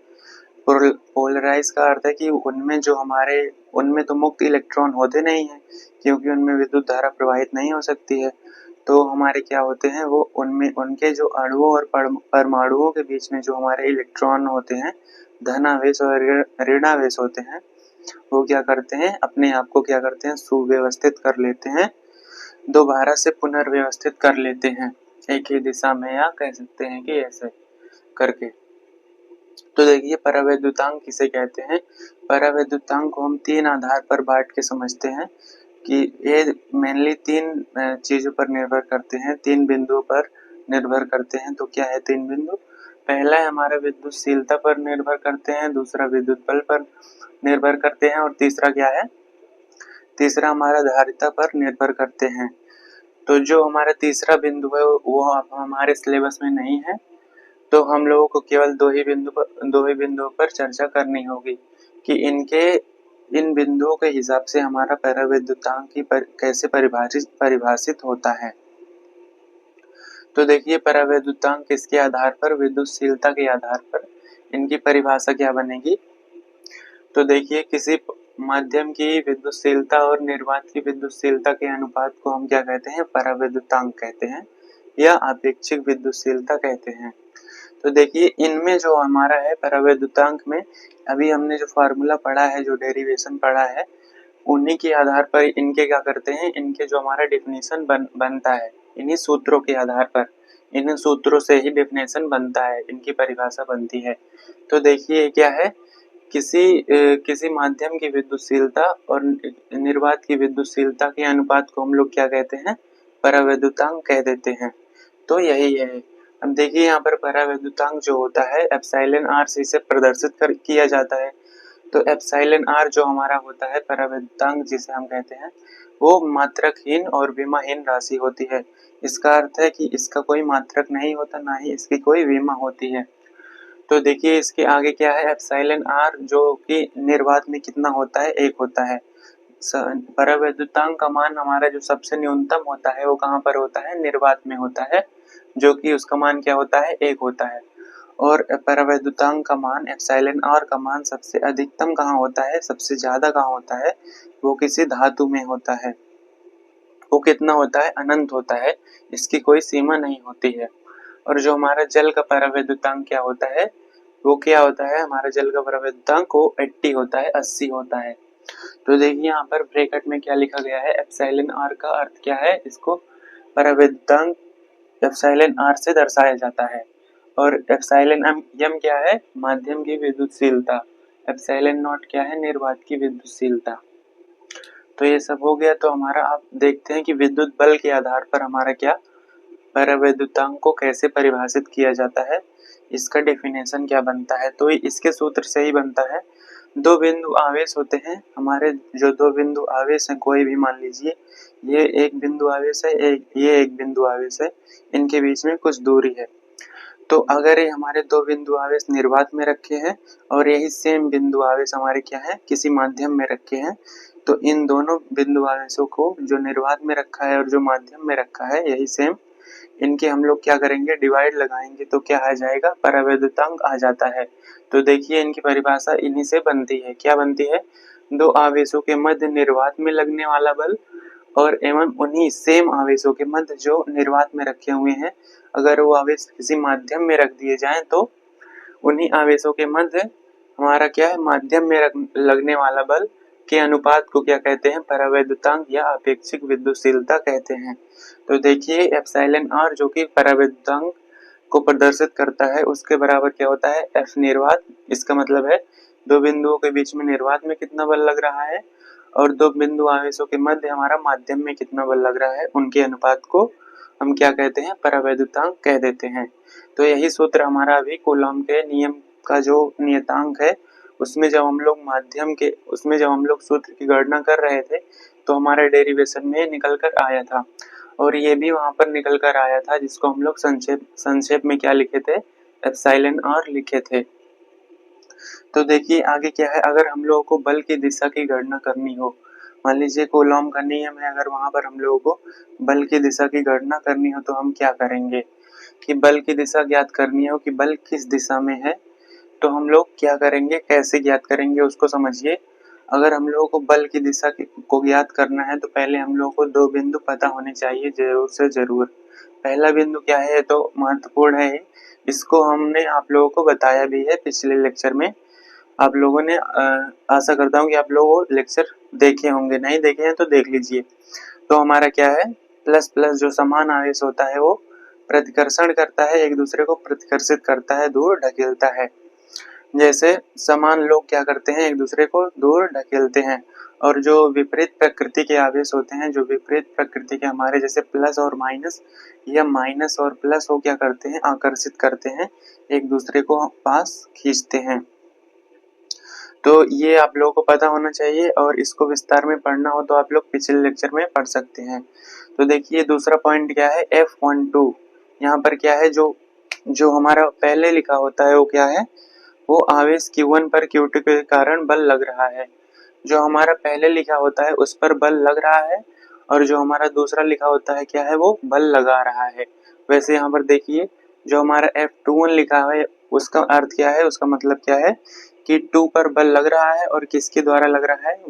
पोलराइज का अर्थ है कि उनमें तो मुक्त इलेक्ट्रॉन होते नहीं है, क्योंकि उनमें विद्युत धारा प्रवाहित नहीं हो सकती है। तो हमारे क्या होते हैं, वो उनमें उनके जो अणुओं और परमाणुओं के बीच में जो हमारे इलेक्ट्रॉन होते हैं, धनावेश और ऋणावेश होते हैं, वो क्या करते हैं, अपने आप को क्या करते हैं, सुव्यवस्थित कर लेते हैं, दोबारा से पुनर्व्यवस्थित कर लेते हैं एक ही दिशा में, या कह सकते हैं कि ऐसे करके। तो देखिए परावैद्युतांक किसे कहते हैं। परावैद्युतांक को हम तीन आधार पर बांट के समझते हैं। कि ये मेनली 3 चीज़ों पर निर्भर करते हैं, 3 बिंदुओं पर निर्भर करते हैं। तो क्या है 3 बिंदु? पहला है हमारा विद्युतशीलता पर निर्भर करते हैं, दूसरा विद्युत बल पर निर्भर करते हैं और तीसरा क्या है? तीसरा हमारा धारिता पर निर्भर करते हैं। तो जो हमारा तीसरा बिंदु है वो हमारे सिलेबस में नहीं है, तो हम लोगों को केवल 2 ही बिंदुओं पर चर्चा करनी होगी कि इन बिंदुओं के हिसाब से हमारा परावैद्युतांक कैसे परिभाषित होता है। तो देखिए परावैद्युतांक किसके आधार पर? विद्युतशीलता के आधार पर इनकी परिभाषा क्या बनेगी? तो देखिए किसी माध्यम की विद्युतशीलता और निर्वात की विद्युतशीलता के अनुपात को हम क्या कहते हैं? परावैद्युतांक कहते हैं या आपेक्षिक विद्युतशीलता कहते हैं। तो देखिए इनमें जो हमारा है परावैद्युतांक में अभी हमने जो फार्मूला पढ़ा है, जो डेरिवेशन पढ़ा है, उन्हीं के आधार पर इनके क्या करते हैं, इनके जो हमारा डेफिनेशन बनता है, इन्हीं सूत्रों के आधार पर, इन सूत्रों से ही डेफिनेशन बनता है, इनकी परिभाषा बनती है। तो देखिए क्या है, किसी माध्यम की विद्युतशीलता और निर्वात की विद्युतशीलता के अनुपात को हम लोग क्या कहते हैं? परावैद्युतांक कह देते हैं। तो यही है। अब देखिए यहाँ पर परावैद्युतांक जो होता है एप्सिलॉन आर से इसे प्रदर्शित किया जाता है। तो एप्सिलॉन आर जो हमारा होता है परावैद्युतांक जिसे हम कहते हैं, वो मात्रकहीन और विमाहीन राशि होती है। इसका अर्थ है कि इसका कोई मात्रक नहीं होता, ना ही इसकी कोई विमा होती है। तो देखिए इसके आगे क्या है, एप्सिलॉन आर जो कि निर्वात में कितना होता है? 1 होता है। परावैद्युतांक का मान हमारा जो सबसे न्यूनतम होता है वो कहाँ पर होता है? निर्वात में होता है, जो कि उसका मान क्या होता है? 1 होता है। और परावैद्युतांक का मान एप्सिलॉन आर का मान सबसे अधिकतम कहाँ होता है? सबसे ज्यादा कहाँ होता है? वो किसी धातु में होता है। वो कितना होता है? अनंत होता है, इसकी कोई सीमा नहीं होती है। और जो हमारा जल का परावैद्युतांक क्या होता है? वो क्या होता है? हमारा जल का परावैद्युतांक वो 80 होता है, 80 होता है। तो देखिए यहाँ पर ब्रैकेट में क्या लिखा गया है, एप्सिलॉन आर का अर्थ क्या है? इसको परावैद्युतांक एप्सिलॉन आर से दर्शाया जाता है। और एप्सिलॉन एम क्या है? माध्यम की विद्युतशीलता। एप्सिलॉन नॉट क्या है? निर्वात की विद्युतशीलता। तो ये सब हो गया। तो हमारा आप देखते हैं कि विद्युत बल के आधार पर हमारा क्या परावैद्युतांक को कैसे परिभाषित किया जाता है, इसका डेफिनेशन क्या बनता है। तो इसके सूत्र से ही बनता है। 2 बिंदु आवेश होते हैं हमारे, जो 2 बिंदु आवेश हैं, कोई भी मान लीजिए, ये एक बिंदु आवेश है, ये एक बिंदु आवेश है, इनके बीच में कुछ दूरी है। तो अगर ये हमारे 2 बिंदु आवेश निर्वात में रखे हैं और यही सेम बिंदु आवेश हमारे क्या है? किसी माध्यम में रखे हैं, तो इन दोनों बिंदु आवेशों को जो निर्वात में रखा है और जो माध्यम में रखा है यही सेम, इनके हम लोग क्या करेंगे? डिवाइड लगाएंगे, तो क्या आ जाएगा? परावैद्युतांक आ जाता है। तो देखिए इनकी परिभाषा इन्हीं से बनती है। क्या बनती है? 2 आवेशों के मध्य निर्वात में लगने वाला बल और एवं उन्हीं सेम आवेशों के मध्य जो निर्वात में रखे हुए हैं, अगर वो आवेश किसी माध्यम में रख दिए जाएं तो उन्हीं आवेशों के मध्य हमारा क्या है? माध्यम में लगने वाला बल के अनुपात को क्या कहते हैं? परावैद्युतांक या आपेक्षिक विद्युतशीलता कहते हैं। तो देखिए एप्सिलॉन आर जो कि परावैद्युतांक को प्रदर्शित करता है, उसके बराबर क्या होता है? एफ निर्वात। इसका मतलब है 2 बिंदुओं के बीच में निर्वात में कितना बल लग रहा है और 2 बिंदु आवेशों के मध्य हमारा माध्यम में कितना बल लग रहा है, उनके अनुपात को हम क्या कहते हैं? परावैद्युतांक कह देते हैं। तो यही सूत्र हमारा अभी कूलॉम के नियम का जो नियतांक है, उसमें जब हम लोग सूत्र की गणना कर रहे थे, तो हमारे डेरिवेशन में निकल कर आया था और ये भी वहां पर निकल कर आया था, जिसको हम लोग संक्षेप में क्या लिखे थे? एप्सिलॉन आर लिखे थे। तो देखिए आगे क्या है, अगर हम लोगों को बल की दिशा की गणना करनी हो, मान लीजिए कूलॉम का नियम है, अगर वहां पर हम लोगों को बल की दिशा की गणना करनी हो तो हम क्या करेंगे कि बल की दिशा ज्ञात करनी हो कि बल किस दिशा में है, तो हम लोग क्या करेंगे, कैसे ज्ञात करेंगे उसको समझिए। अगर हम लोगों को बल की दिशा को ज्ञात करना है तो पहले हम लोगों को 2 बिंदु पता होने चाहिए जरूर से जरूर। पहला बिंदु क्या है? तो महत्वपूर्ण है, इसको हमने आप लोगों को बताया भी है पिछले लेक्चर में। आप लोगों ने आशा करता हूँ कि आप लोग लेक्चर देखे होंगे, नहीं देखे हैं तो देख लीजिए। तो हमारा क्या है? प्लस प्लस जो समान आवेश होता है वो प्रतिकर्षण करता है, एक दूसरे को प्रतिकर्षित करता है, दूर ढकेलता है। जैसे समान लोग क्या करते हैं, एक दूसरे को दूर ढकेलते हैं। और जो विपरीत प्रकृति के आवेश होते हैं, जो विपरीत प्रकृति के हमारे जैसे प्लस और माइनस या माइनस और प्लस, वो क्या करते हैं, आकर्षित करते हैं, एक दूसरे को पास खींचते हैं। तो ये आप लोगों को पता होना चाहिए, और इसको विस्तार में पढ़ना हो तो आप लोग पिछले लेक्चर में पढ़ सकते हैं। तो देखिए दूसरा पॉइंट क्या है, F12। यहाँ पर क्या है, जो हमारा पहले लिखा होता है वो क्या है, वो आवेश Q1 पर Q2 के कारण बल लग रहा है। जो हमारा पहले लिखा होता है उस पर बल लग रहा है, और जो हमारा दूसरा लिखा होता है क्या है, वो बल लगा रहा है। वैसे यहाँ पर देखिए जो हमारा F21 लिखा है उसका अर्थ क्या है, उसका मतलब क्या है कि 2 पर बल लग रहा है, और किसके द्वारा लग रहा है,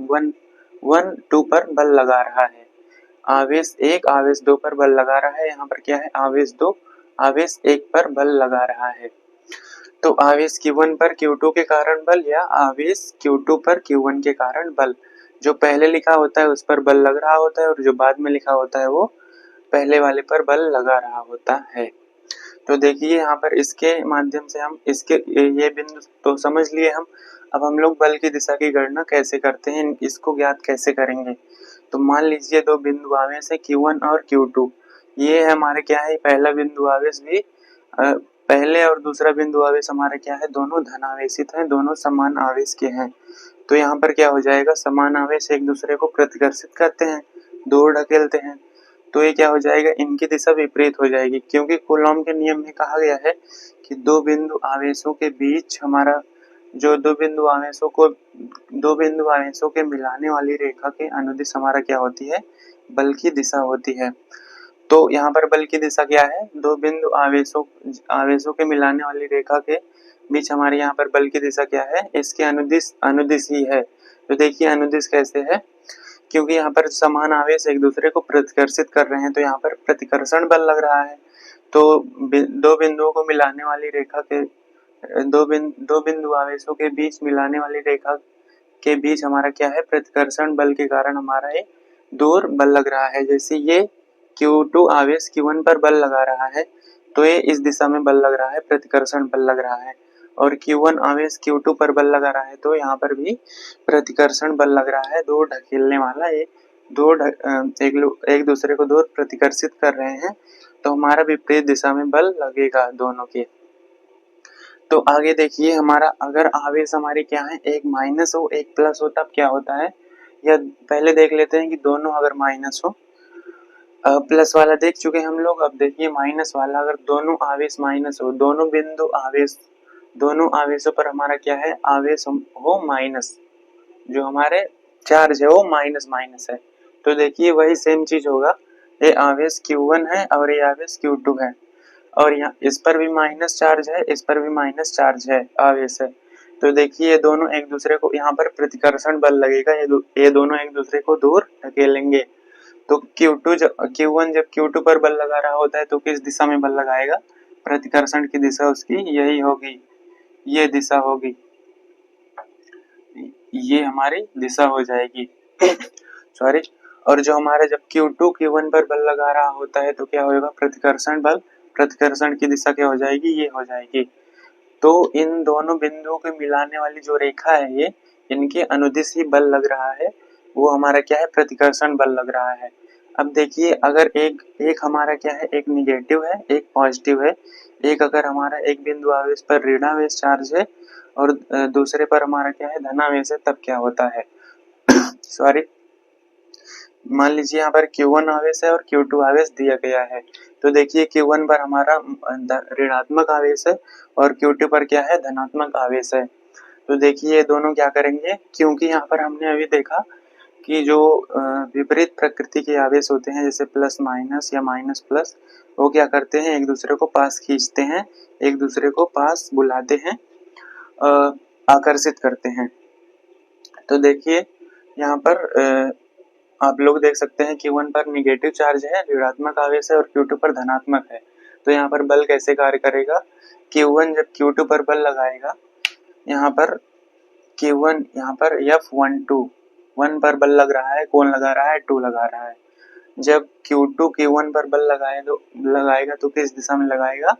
2 पर बल लगा रहा है। आवेश 1 आवेश 2 पर बल लगा रहा है, यहाँ पर क्या है, आवेश 2 आवेश 1 पर बल लगा रहा है। तो आवेश Q1 पर Q2 के कारण बल, या आवेश Q2 पर Q1 के कारण बल, जो पहले लिखा होता है उस पर बल लग रहा होता है, और जो बाद में लिखा होता है वो पहले वाले पर बल लगा रहा होता है। तो देखिए यहाँ पर इसके माध्यम से हम ये बिंदु तो समझ लिए हम। अब हम लोग बल की दिशा की गणना कैसे करते हैं, इसको ज्ञात कैसे करेंगे। तो मान लीजिए दो बिंदु आवेश है Q1 और Q2। ये हमारे क्या है, पहला बिंदु आवेश भी पहले और दूसरा बिंदु आवेश हमारे क्या है, दोनों धनावेशित हैं, दोनों समान आवेश के हैं। तो यहाँ पर क्या हो जाएगा, समान आवेश एक दूसरे को प्रतिकर्षित करते हैं, दूर ढकेलते हैं। तो ये क्या हो जाएगा, इनकी दिशा विपरीत हो जाएगी, क्योंकि कूलॉम के नियम में कहा गया है कि दो बिंदु आवेशों के बीच हमारा जो दो बिंदु आवेशों के मिलाने वाली रेखा के अनुदिश हमारा क्या होती है, बल की दिशा होती है। तो यहाँ पर बल की दिशा क्या है, दो बिंदु आवेशों के मिलाने वाली रेखा के बीच हमारे यहाँ पर बल की दिशा क्या है, इसके अनुदिश ही है। तो देखिए अनुदिश कैसे है, क्योंकि यहाँ पर समान आवेश एक दूसरे को प्रतिकर्षित कर रहे हैं, तो यहाँ पर प्रतिकर्षण बल लग रहा है। तो दो बिंदुओं को मिलाने वाली रेखा के दो बिंदु आवेशों के बीच मिलाने वाली रेखा के बीच हमारा क्या है, प्रतिकर्षण बल के कारण हमारा एक दूर बल लग रहा है। जैसे ये Q2 आवेश Q1 पर बल लगा रहा है, तो ये इस दिशा में बल लग रहा है, प्रतिकर्षण बल लग रहा है। और Q1 आवेश Q2 पर बल लगा रहा है, तो यहाँ पर भी प्रतिकर्षण बल लग रहा है, दूर ढकेलने वाला एक दूसरे को दूर प्रतिकर्षित कर रहे हैं, तो हमारा विपरीत दिशा में बल लगेगा दोनों के। तो आगे देखिए हमारा, अगर आवेश हमारे क्या है, एक माइनस हो एक प्लस हो, तब क्या होता है, या पहले देख लेते हैं कि दोनों अगर माइनस हो, प्लस वाला देख चुके हम लोग। अब देखिए माइनस वाला, अगर दोनों आवेश माइनस हो, दोनों आवेशों पर हमारा क्या है, आवेश हो माइनस, जो हमारे चार्ज है वो माइनस माइनस है। तो देखिए वही सेम चीज होगा, ये आवेश Q1 है और ये आवेश Q2 है, और यहाँ इस पर भी माइनस चार्ज है, इस पर भी माइनस चार्ज है, आवेश है। तो देखिए ये दोनों एक दूसरे को, यहाँ पर प्रतिकर्षण बल लगेगा, ये दोनों एक दूसरे को दूर ढकेलेंगे। तो Q1 जब Q2 पर बल लगा रहा होता है तो किस दिशा में बल लगाएगा, प्रतिकर्षण की दिशा उसकी यही होगी, ये दिशा होगी, ये हमारी दिशा हो जाएगी सॉरी। और जो हमारा जब Q2 Q1 पर बल लगा रहा होता है तो क्या होगा, प्रतिकर्षण बल, प्रतिकर्षण की दिशा क्या हो जाएगी, ये हो जाएगी। तो इन दोनों बिंदुओं के मिलाने वाली जो रेखा है, ये इनके अनुदिश ही बल लग रहा है, वो हमारा क्या है, प्रतिकर्षण बल लग रहा है। अब देखिए अगर एक हमारा क्या है, एक निगेटिव है एक पॉजिटिव है, एक अगर हमारा एक बिंदु आवेश पर ऋणावेश चार्ज है और दूसरे पर हमारा क्या है, धनावेश है, तब क्या होता है सॉरी, मान लीजिए यहाँ पर Q1 आवेश है और Q2 आवेश दिया गया है। तो देखिए Q1 पर हमारा ऋणात्मक आवेश है और Q2 पर क्या है, धनात्मक आवेश है। तो देखिए ये दोनों क्या करेंगे, क्योंकि यहाँ पर हमने अभी देखा कि जो विपरीत प्रकृति के आवेश होते हैं, जैसे प्लस माइनस या माइनस प्लस, वो क्या करते हैं, एक दूसरे को पास खींचते हैं, एक दूसरे को पास बुलाते हैं, आकर्षित करते हैं। तो देखिए यहाँ पर आप लोग देख सकते हैं Q1 पर निगेटिव चार्ज है, ऋणात्मक आवेश है, और Q2 पर धनात्मक है। तो यहाँ पर बल कैसे कार्य करेगा, Q1 जब Q2 पर बल लगाएगा, यहाँ पर F12 1 पर बल लग रहा है, कौन लगा रहा है, 2 लगा रहा है। जब Q2 Q1 पर बल लगाएगा तो किस दिशा में लगाएगा,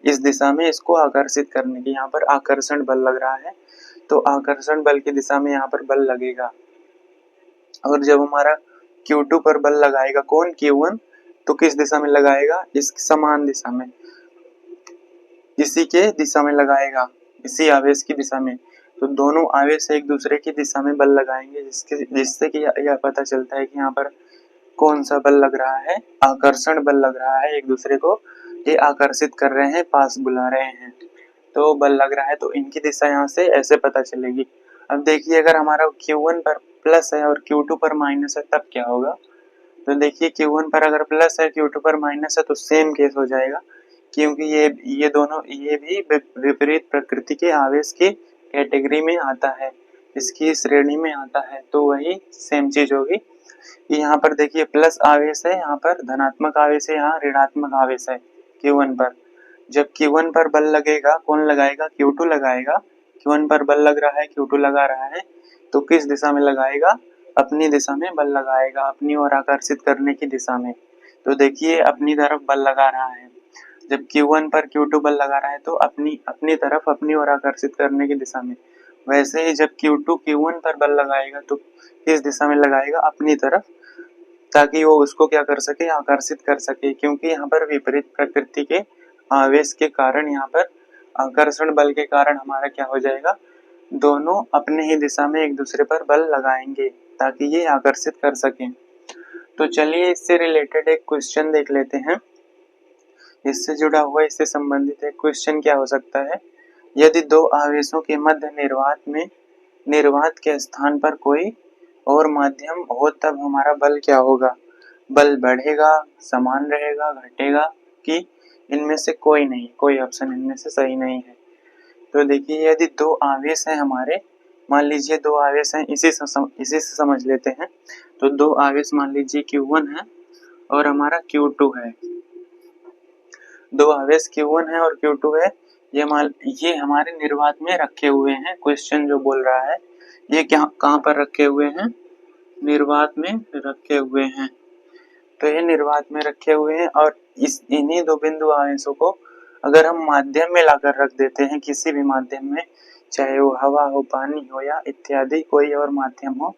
इस दिशा में इसको आकर्षित करने की, यहाँ पर आकर्षण बल लग रहा है तो आकर्षण बल की दिशा में यहाँ पर बल लगेगा। और जब हमारा Q2 पर बल लगाएगा कौन, Q1, तो किस दिशा में लगाएगा, इस समान दिशा में, इसी के दिशा में लगाएगा, इसी आवेश की दिशा में। तो दोनों आवेश एक दूसरे की दिशा में बल लगाएंगे जिससे कि यह पता चलता है कि यहाँ पर कौन सा बल लग रहा है, आकर्षण बल लग रहा है, एक दूसरे को ये आकर्षित कर रहे हैं, पास बुला रहे हैं, तो बल लग रहा है, तो इनकी दिशा यहाँ से ऐसे पता चलेगी। अब देखिए अगर हमारा Q1 पर प्लस है और Q2 पर माइनस है तब क्या होगा, तो देखिए Q1 पर अगर प्लस है Q2 पर माइनस है तो सेम केस हो जाएगा, क्योंकि ये दोनों ये भी विपरीत प्रकृति के आवेश की कैटेगरी में आता है, इसकी श्रेणी में आता है, तो वही सेम चीज होगी। यहाँ पर देखिए प्लस आवेश है, यहाँ पर धनात्मक आवेश है, यहाँ ऋणात्मक आवेश है Q1 पर। जब Q1 पर बल लगेगा कौन लगाएगा, Q2 लगाएगा, Q1 पर बल लग रहा है, Q2 लगा रहा है, तो किस दिशा में लगाएगा, अपनी दिशा में बल लगाएगा, अपनी ओर आकर्षित करने की दिशा में। तो देखिए अपनी तरफ बल लगा रहा है, जब Q1 पर Q2 बल लगा रहा है तो अपनी तरफ, अपनी ओर आकर्षित करने की दिशा में। वैसे ही जब Q2 Q1 पर बल लगाएगा तो किस दिशा में लगाएगा, अपनी तरफ, ताकि वो उसको क्या कर सके, आकर्षित कर सके, क्योंकि यहाँ पर विपरीत प्रकृति के आवेश के कारण, यहाँ पर आकर्षण बल के कारण हमारा क्या हो जाएगा, दोनों अपने ही दिशा में एक दूसरे पर बल लगाएंगे ताकि ये आकर्षित कर सकें। तो चलिए इससे रिलेटेड एक क्वेश्चन देख लेते हैं, इससे जुड़ा हुआ, इससे संबंधित एक क्वेश्चन क्या हो सकता है, यदि दो आवेशों के मध्य निर्वात के स्थान पर कोई और माध्यम हो तब हमारा बल क्या होगा, बल बढ़ेगा, समान रहेगा, घटेगा, कि इनमें से कोई नहीं, कोई ऑप्शन इनमें से सही नहीं है। तो देखिए यदि दो आवेश हैं हमारे, मान लीजिए दो आवेश हैं, इसी से समझ लेते हैं। तो दो आवेश मान लीजिए Q1 है और हमारा Q2 है, दो आवेश Q1 है और Q2 है, ये हमारे निर्वात में रखे हुए हैं। क्वेश्चन जो बोल रहा है ये कहाँ पर रखे हुए हैं, निर्वात में रखे हुए हैं। तो ये निर्वात में रखे हुए हैं और इन्हीं दो बिंदु आवेशों को अगर हम माध्यम में लाकर रख देते हैं, किसी भी माध्यम में, चाहे वो हवा हो, पानी हो या इत्यादि कोई और माध्यम हो,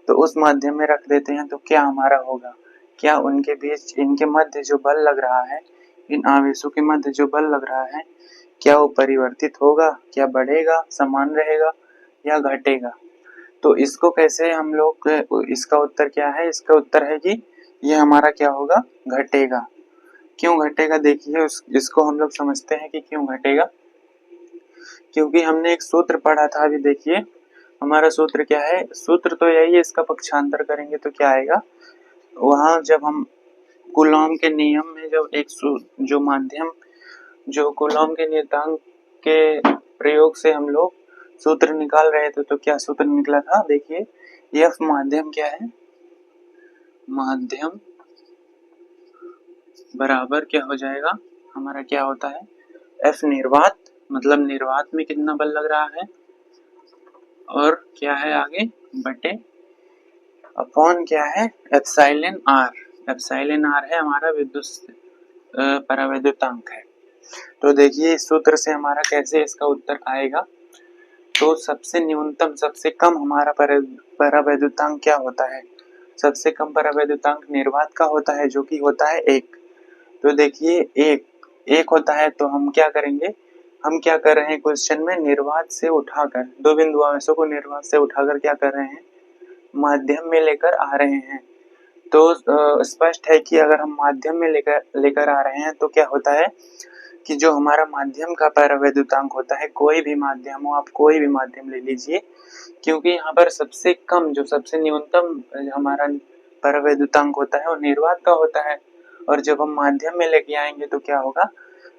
तो उस माध्यम में रख देते हैं तो क्या हमारा होगा, क्या उनके बीच, इनके मध्य जो बल लग रहा है, इन आवेशों के मध्य जो बल लग रहा है, क्या वो परिवर्तित होगा, क्या बढ़ेगा, समान रहेगा या घटेगा। तो इसको कैसे हम लोग, इसका उत्तर क्या है, इसका उत्तर है कि ये हमारा क्या होगा, घटेगा। क्यों घटेगा, देखिए इसको हम लोग समझते हैं कि क्यों घटेगा, क्योंकि हमने एक सूत्र पढ़ा था, अभी देखिए हमारा सूत्र क्या है, सूत्र तो यही है, इसका पक्षांतर करेंगे तो क्या आएगा, वहां जब हम कूलॉम के नियम में जब जो कूलॉम के नियतांक के प्रयोग से हम लोग सूत्र निकाल रहे थे, तो क्या सूत्र निकला था, देखिए F माध्यम क्या है, माध्यम बराबर क्या हो जाएगा, हमारा क्या होता है, F निर्वात, मतलब निर्वात में कितना बल लग रहा है, और क्या है आगे, बटे अपॉन क्या है, एप्सिलॉन आर। एप्सिलॉन आर है हमारा विद्युत परावैद्युतांक है। तो देखिए इस सूत्र से हमारा कैसे इसका उत्तर आएगा, तो सबसे न्यूनतम, सबसे कम हमारा परावैद्युतांक क्या होता है, सबसे कम परावैद्युतांक निर्वात का होता है, जो कि होता है 1। तो देखिए एक होता है, तो हम क्या करेंगे, हम क्या कर रहे हैं क्वेश्चन में, निर्वात से उठाकर, दो बिंदु आवेशों को निर्वात से उठाकर क्या कर रहे हैं, माध्यम में लेकर आ रहे हैं। तो स्पष्ट है कि अगर हम माध्यम में लेकर आ रहे हैं तो क्या होता है कि जो हमारा माध्यम का परावैद्युतांक होता है, कोई भी माध्यम हो, आप कोई भी माध्यम ले लीजिए, क्योंकि यहाँ पर सबसे कम, जो सबसे न्यूनतम हमारा परावैद्युतांक होता है वो निर्वात का होता है, और जब हम माध्यम में लेके आएंगे तो क्या होगा,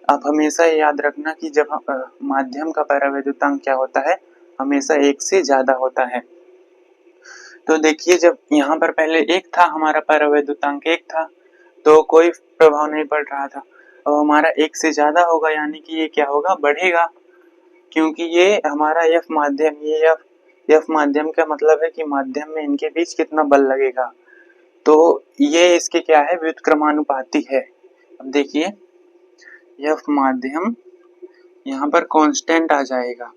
आप हमेशा याद रखना कि जब माध्यम का परावैद्युतांक क्या होता है, हमेशा 1 से ज्यादा होता है। तो देखिए जब यहाँ पर पहले 1 था, हमारा परावैद्युतांक 1 था, तो कोई प्रभाव नहीं पड़ रहा था। अब हमारा 1 से ज्यादा होगा, यानी कि ये क्या होगा, बढ़ेगा, क्योंकि ये हमारा F माध्यम, ये F माध्यम का मतलब है कि माध्यम में इनके बीच कितना बल लगेगा, तो ये इसके क्या है, व्युत्क्रमानुपाती है। अब देखिए एफ माध्यम यहाँ पर कांस्टेंट आ जाएगा,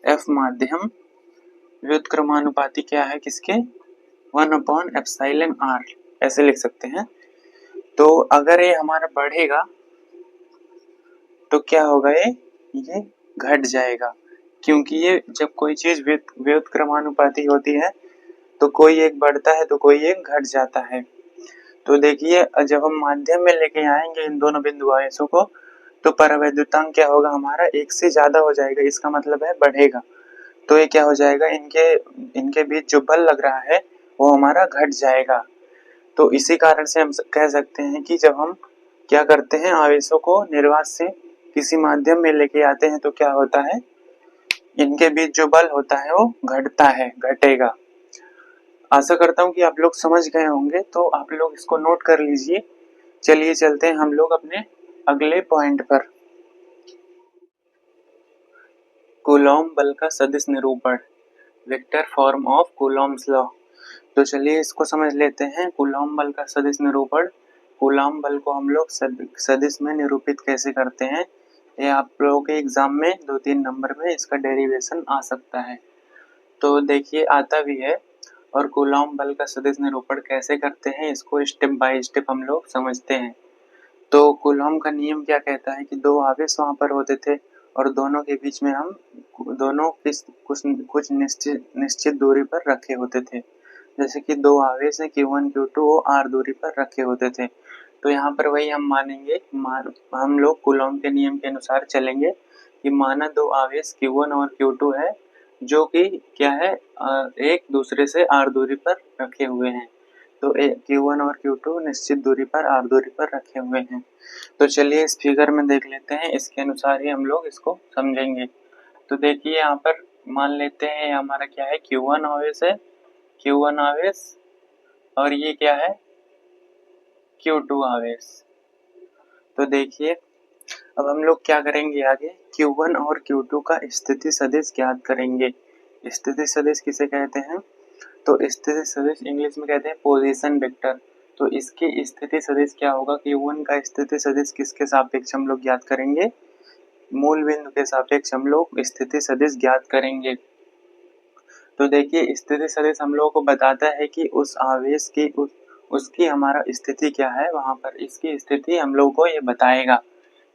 एफ माध्यम व्युत्क्रमानुपाती क्या है किसके, 1/एप्सिलॉन r ऐसे लिख सकते हैं। तो अगर ये हमारा बढ़ेगा तो क्या होगा, ये घट जाएगा, क्योंकि ये जब कोई चीज व्युत्क्रमानुपाती होती है तो कोई एक बढ़ता है तो कोई एक घट जाता है। तो देखिए जब हम माध्यम में लेके आएंगे इन दोनों बिंदु आवेशों को तो परावैद्युतांक क्या होगा हमारा, एक से ज्यादा हो जाएगा, इसका मतलब है बढ़ेगा। तो ये क्या हो जाएगा, इनके बीच जो बल लग रहा है वो हमारा घट जाएगा। तो इसी कारण से हम कह सकते हैं कि जब हम क्या करते हैं, आवेशों को निर्वात से किसी माध्यम में लेके आते हैं तो क्या होता है, इनके बीच जो बल होता है वो घटता है, घटेगा। आशा करता हूँ कि आप लोग समझ गए होंगे, तो आप लोग इसको नोट कर लीजिए। चलिए चलते हैं हम लोग अपने अगले पॉइंट पर। कूलॉम बल का सदिश निरूपण, vector form of Coulomb's law. तो चलिए इसको समझ लेते हैं। कूलॉम बल का सदिश निरूपण, कूलॉम बल को हम लोग सदिश में निरूपित कैसे करते हैं, ये आप लोगों के एग्जाम में 2-3 नंबर में इसका डेरिवेशन आ सकता है। तो देखिए आता भी है। और कूलॉम बल का सदिश निरूपण कैसे करते हैं, इसको स्टेप बाय स्टेप हम लोग समझते हैं। तो कूलॉम का नियम क्या कहता है कि दो आवेश वहां पर होते थे और दोनों के बीच में हम दोनों कुछ निश्चित दूरी पर रखे होते थे। जैसे कि दो आवेश है Q1 Q2 वो r दूरी पर रखे होते थे। तो यहाँ पर वही हम मानेंगे, हम लोग कूलॉम के नियम के अनुसार चलेंगे कि माना दो आवेश Q1 और Q2 है जो कि क्या है, एक दूसरे से r दूरी पर रखे हुए हैं। तो Q1 और Q2 निश्चित दूरी पर r दूरी पर रखे हुए हैं। तो चलिए इस फिगर में देख लेते हैं, इसके अनुसार ही हम लोग इसको समझेंगे। तो देखिए यहाँ पर मान लेते हैं हमारा क्या है, Q1 आवेश है, Q1 आवेश, और ये क्या है, Q2 आवेश। तो देखिए अब हम लोग क्या करेंगे आगे, Q1 और Q2 का स्थिति सदिश ज्ञात करेंगे। स्थिति सदिश किसे कहते हैं, तो स्थिति सदिश इंग्लिश में कहते हैं पोजीशन वेक्टर। तो इसकी स्थिति सदिश क्या होगा, Q1 का स्थिति सदिश किसके सापेक्ष हम लोग ज्ञात करेंगे, मूल बिंदु के सापेक्ष हम लोग स्थिति सदिश ज्ञात करेंगे। तो देखिए स्थिति सदिश हम लोगों को बताता है कि उस आवेश की उसकी हमारा स्थिति क्या है वहां पर, इसकी स्थिति हम लोगों को ये बताएगा,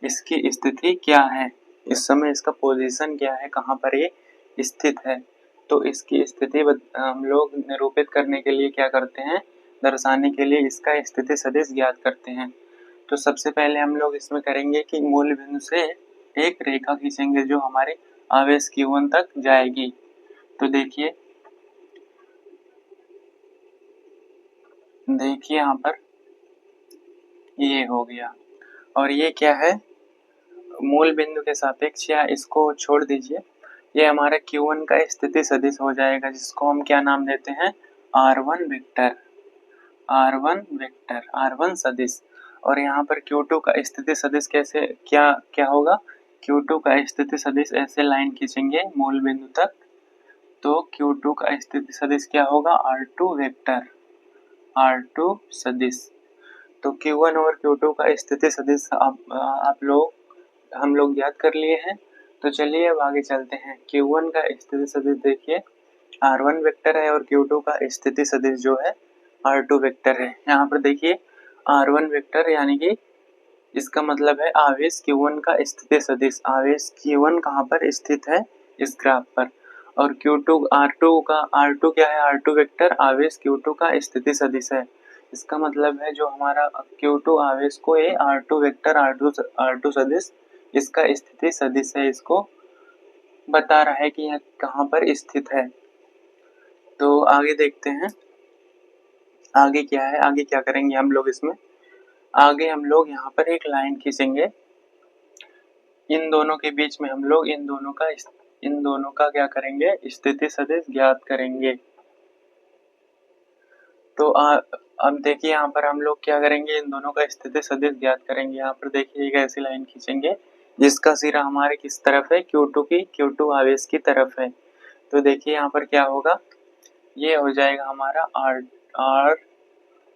इसकी स्थिति क्या है, इस समय इसका पोजीशन क्या है, कहाँ पर ये स्थित है। तो इसकी स्थिति हम लोग निरूपित करने के लिए क्या करते हैं, दर्शाने के लिए इसका स्थिति सदिश ज्ञात करते हैं। तो सबसे पहले हम लोग इसमें करेंगे कि मूल बिंदु से एक रेखा खींचेंगे जो हमारे आवेश Q1 तक जाएगी। तो देखिए यहाँ पर ये हो गया, और ये क्या है, मूल बिंदु के सापेक्ष, या इसको छोड़ दीजिए, ये हमारा Q1 का स्थिति सदिश हो जाएगा जिसको हम क्या नाम देते हैं, R1 वेक्टर, R1 सदिश। और यहाँ पर Q2 का स्थिति सदिश कैसे क्या होगा, Q2 का स्थिति सदिश ऐसे लाइन खींचेंगे मूल बिंदु तक, तो Q2 का स्थिति सदिश क्या होगा, R2 वेक्टर, R2 सदिश। तो Q1 और Q2 का स्थिति सदिश हम लोग याद कर लिए हैं। तो चलिए अब आगे चलते हैं। Q1 का स्थिति सदिश देखिए R1 वेक्टर है और Q2 का स्थिति सदिश जो है R2 वेक्टर है। यहाँ पर देखिए R1 वेक्टर यानी कि इसका मतलब है आवेश Q1 का स्थिति सदिश, आवेश Q1 कहाँ पर स्थित है इस ग्राफ पर, और Q2 R2 क्या है, R2 वेक्टर आवेश Q2 का स्थिति सदिश है। इसका मतलब है जो हमारा Q2 आवेश को ये R2 वेक्टर R2 सदिश इसका स्थिति सदिश है, इसको बता रहा है कि यह कहाँ पर स्थित है। तो आगे देखते हैं आगे क्या है, आगे क्या करेंगे हम लोग इसमें, आगे हम लोग यहाँ पर एक लाइन खींचेंगे, इन दोनों के बीच में हम लोग इन दोनों का क्या करेंगे, स्थिति सदिश ज्ञात करेंगे। तो अब देखिए यहाँ पर हम लोग क्या करेंगे, इन दोनों का स्थिति सदिश ज्ञात करेंगे। यहाँ पर देखिए एक ऐसी लाइन खींचेंगे जिसका सिरा हमारे किस तरफ है, Q2 आवेश की तरफ है। तो देखिए यहाँ पर क्या होगा, ये हो जाएगा हमारा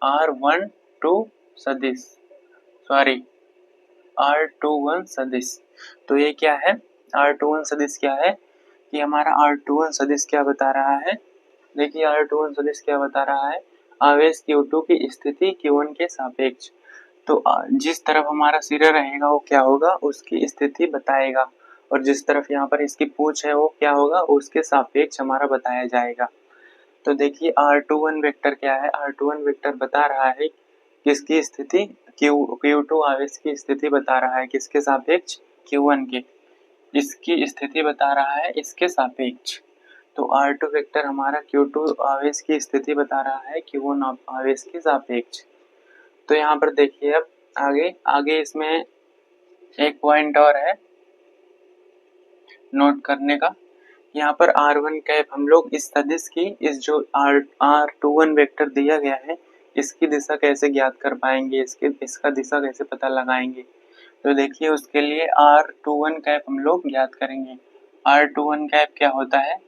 R12 सदिश, सॉरी R21 सदिश। तो ये क्या है, R21 सदिश क्या है कि हमारा R21 सदिश क्या बता रहा है, देखिए R21 सदिश क्या बता रहा है, आवेश Q2 की स्थिति Q1 के सापेक्ष। तो जिस तरफ हमारा सिरा रहेगा वो क्या होगा, उसकी स्थिति बताएगा, और जिस तरफ यहाँ पर इसकी पूंछ है वो क्या होगा, उसके सापेक्ष हमारा बताया जाएगा। तो देखिए R21 वेक्टर क्या है, R21 वेक्टर बता रहा है किसकी स्थिति, Q2 आवेश की स्थिति बता रहा है, किसके सापेक्ष, Q1 के, इसकी स्थिति बता रहा है इसके सापेक्ष। तो R2 वेक्टर हमारा Q2 आवेश की स्थिति बता रहा है Q1 आवेश के सापेक्ष। तो यहाँ पर देखिए अब आगे आगे इसमें एक पॉइंट और है नोट करने का, यहाँ पर R1 कैप हम लोग इस सदिश की, इस जो R21 वेक्टर दिया गया है इसकी दिशा कैसे ज्ञात कर पाएंगे, इसका दिशा कैसे पता लगाएंगे। तो देखिए उसके लिए R21 कैप हम लोग ज्ञात करेंगे। R21 कैप क्या होता है,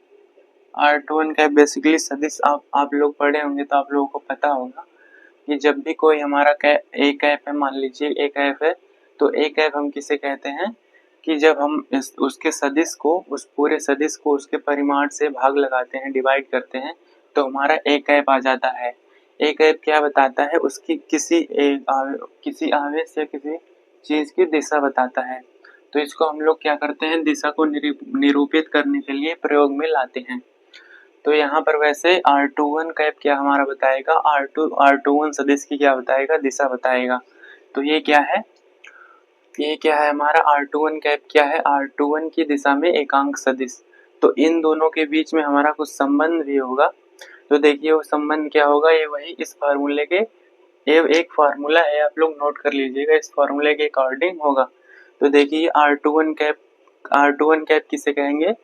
R21 कैप बेसिकली सदिश आप लोग पढ़े होंगे तो आप लोगों को पता होगा कि जब भी कोई हमारा ए कैप है, मान लीजिए ए कैप है, तो ए कैप हम किसे कहते हैं कि जब हम उसके सदिश को, उस पूरे सदिश को उसके परिमाण से भाग लगाते हैं, डिवाइड करते हैं, तो हमारा ए कैप आ जाता है। ए कैप क्या बताता है, उसकी किसी आवेश या किसी चीज की दिशा बताता है। तो इसको हम लोग क्या करते हैं, दिशा को निरूपित करने के लिए प्रयोग में लाते हैं। तो यहाँ पर वैसे R21 कैप क्या हमारा बताएगा, R21 सदिश की क्या बताएगा, दिशा बताएगा। तो ये क्या है, ये क्या है हमारा R21 कैप क्या है, R21 की दिशा में एकांक सदिश। तो इन दोनों के बीच में हमारा कुछ संबंध भी होगा। तो देखिए वो संबंध क्या होगा, ये वही इस फार्मूले के, ये एक फार्मूला है, आप लोग नोट कर लीजिएगा, इस फार्मूले के अकॉर्डिंग होगा। तो देखिए R21 कैप किसे कहेंगे,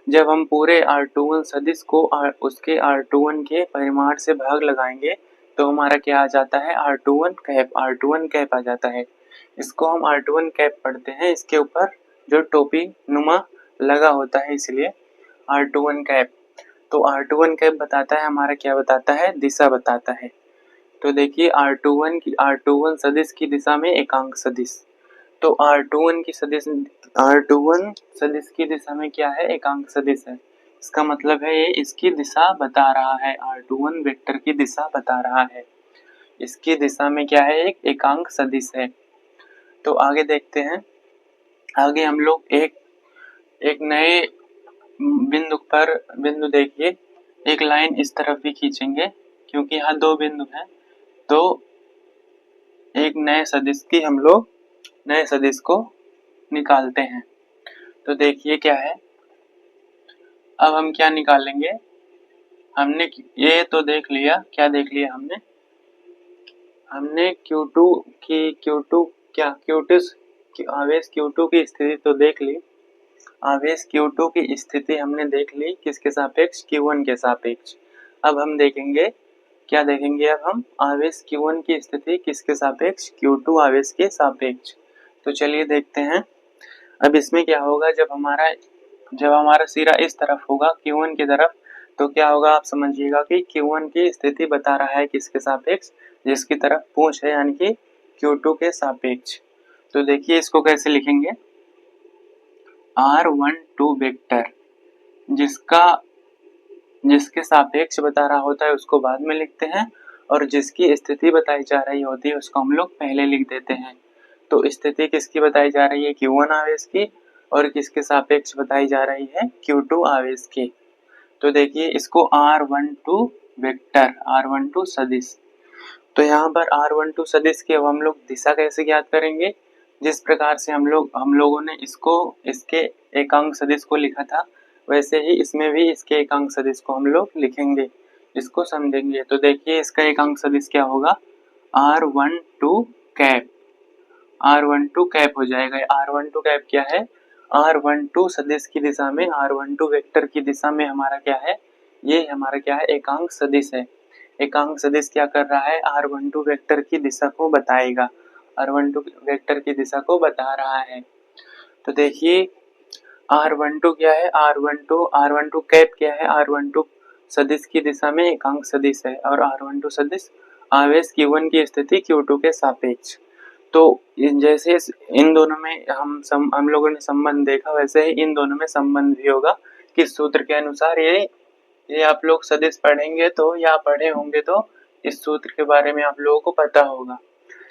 जब हम पूरे R21 सदिश को उसके R21 के परिमाण से भाग लगाएंगे तो हमारा क्या आ जाता है, R21 कैप आ जाता है। इसको हम R21 कैप पढ़ते हैं, इसके ऊपर जो टोपी नुमा लगा होता है इसलिए R21 कैप। तो R21 कैप बताता है हमारा, क्या बताता है, दिशा बताता है। तो देखिए R21 सदिश की दिशा में एकांक सदिश। तो R21 सदिश की दिशा में क्या है, एकांक सदिश है। इसका मतलब है ये इसकी दिशा बता रहा है, R21 वेक्टर की दिशा बता रहा है, इसकी दिशा में क्या है, एक एकांक सदिश है। तो आगे देखते हैं, आगे हम लोग एक नए बिंदु देखिए, एक लाइन इस तरफ भी खींचेंगे क्योंकि यहाँ दो बिंदु हैं। तो एक नए सदिश को निकालते हैं। तो देखिए क्या है, अब हम क्या निकालेंगे, हमने ये तो देख लिया, क्या देख लिया हमने आवेश Q2 की स्थिति तो देख ली, आवेश Q2 की स्थिति हमने देख ली किसके सापेक्ष, Q1 के सापेक्ष। अब हम देखेंगे, क्या देखेंगे, अब हम आवेश Q1 की स्थिति किसके सापेक्ष, Q2 आवेश के सापेक्ष। तो चलिए देखते हैं। अब इसमें क्या होगा, जब हमारा सिरा इस तरफ होगा Q1 की तरफ, तो क्या होगा आप समझिएगा कि Q1 की स्थिति बता रहा है किसके सापेक्ष, जिसकी तरफ पूंछ है यानी कि Q2 के सापेक्ष। तो देखिए इसको कैसे लिखेंगे, R12 वेक्टर जिसके सापेक्ष बता रहा होता है उसको बाद में लिखते हैं, और जिसकी स्थिति बताई जा रही होती है उसको हम लोग पहले लिख देते हैं। तो स्थिति किसकी बताई जा रही है, Q1 आवेश की, और किसके सापेक्ष बताई जा रही है, Q2 आवेश की। तो देखिए इसको R12 वेक्टर, R12 सदिश। तो यहाँ पर R12 सदिश की अब हम लोग दिशा कैसे ज्ञात करेंगे, जिस प्रकार से हम लोगों ने इसके एकांक सदिश को लिखा था, वैसे ही इसमें भी इसके एकांक सदिश को हम लोग लिखेंगे, इसको समझेंगे। तो देखिए इसका एकांक सदिश क्या होगा, R12 कैप, R12 कैप हो जाएगा। R12 कैप क्या है, R12 सदिश की दिशा में, R12 वेक्टर की दिशा में हमारा क्या है, ये हमारा क्या है, एकांक सदिश है। एकांक सदिश क्या कर रहा है, R12 वेक्टर की दिशा को बताएगा, R12 वेक्टर की दिशा को बता रहा है। तो देखिए R12 क्या है, R12 कैप क्या है, R12 सदिश की दिशा में एकांक सदिश है, और R12 सदिश आवेश Q1 की स्थिति Q2 के सापेक्ष। तो जैसे इन दोनों में हम लोगों ने संबंध देखा, वैसे ही इन दोनों में संबंध भी होगा। किस सूत्र के अनुसार? ये आप लोग सदिश पढ़ेंगे तो या पढ़े होंगे तो इस सूत्र के बारे में आप लोगों को पता होगा।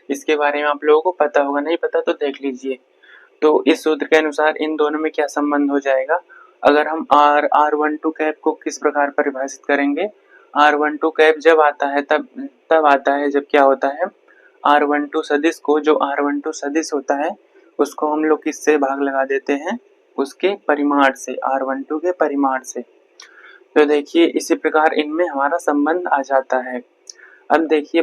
इसके बारे में आप लोगों को पता होगा, नहीं पता तो देख लीजिए। तो इस सूत्र के अनुसार इन दोनों में क्या संबंध हो जाएगा? अगर हम R12 कैप को किस प्रकार परिभाषित करेंगे? R12 कैप जब आता है तब आता है जब क्या होता है, R12 सदिश को, जो R12 सदिश होता है उसको हम लोग किससे भाग लगा देते हैं? उसके परिमाण से, R12 के परिमाण से। तो देखिए इसी प्रकार इनमें हमारा संबंध आ जाता है। अब देखिए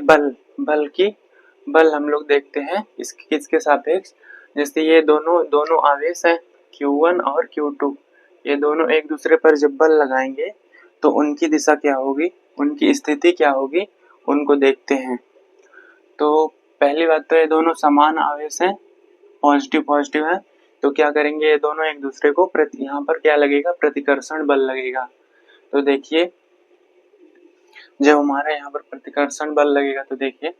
बल हम लोग देखते हैं किसके सापेक्ष। जैसे ये दोनों आवेश हैं Q1 और Q2, ये दोनों एक दूसरे पर जब बल लगाएंगे तो उनकी दिशा क्या होगी, उनकी स्थिति क्या होगी, उनको देखते हैं। तो पहली बात तो ये दोनों समान आवेश हैं, पॉजिटिव है, तो क्या करेंगे, ये दोनों एक दूसरे को यहाँ पर क्या लगेगा, प्रतिकर्षण बल लगेगा। तो देखिए जब हमारे यहाँ पर प्रतिकर्षण बल लगेगा तो देखिए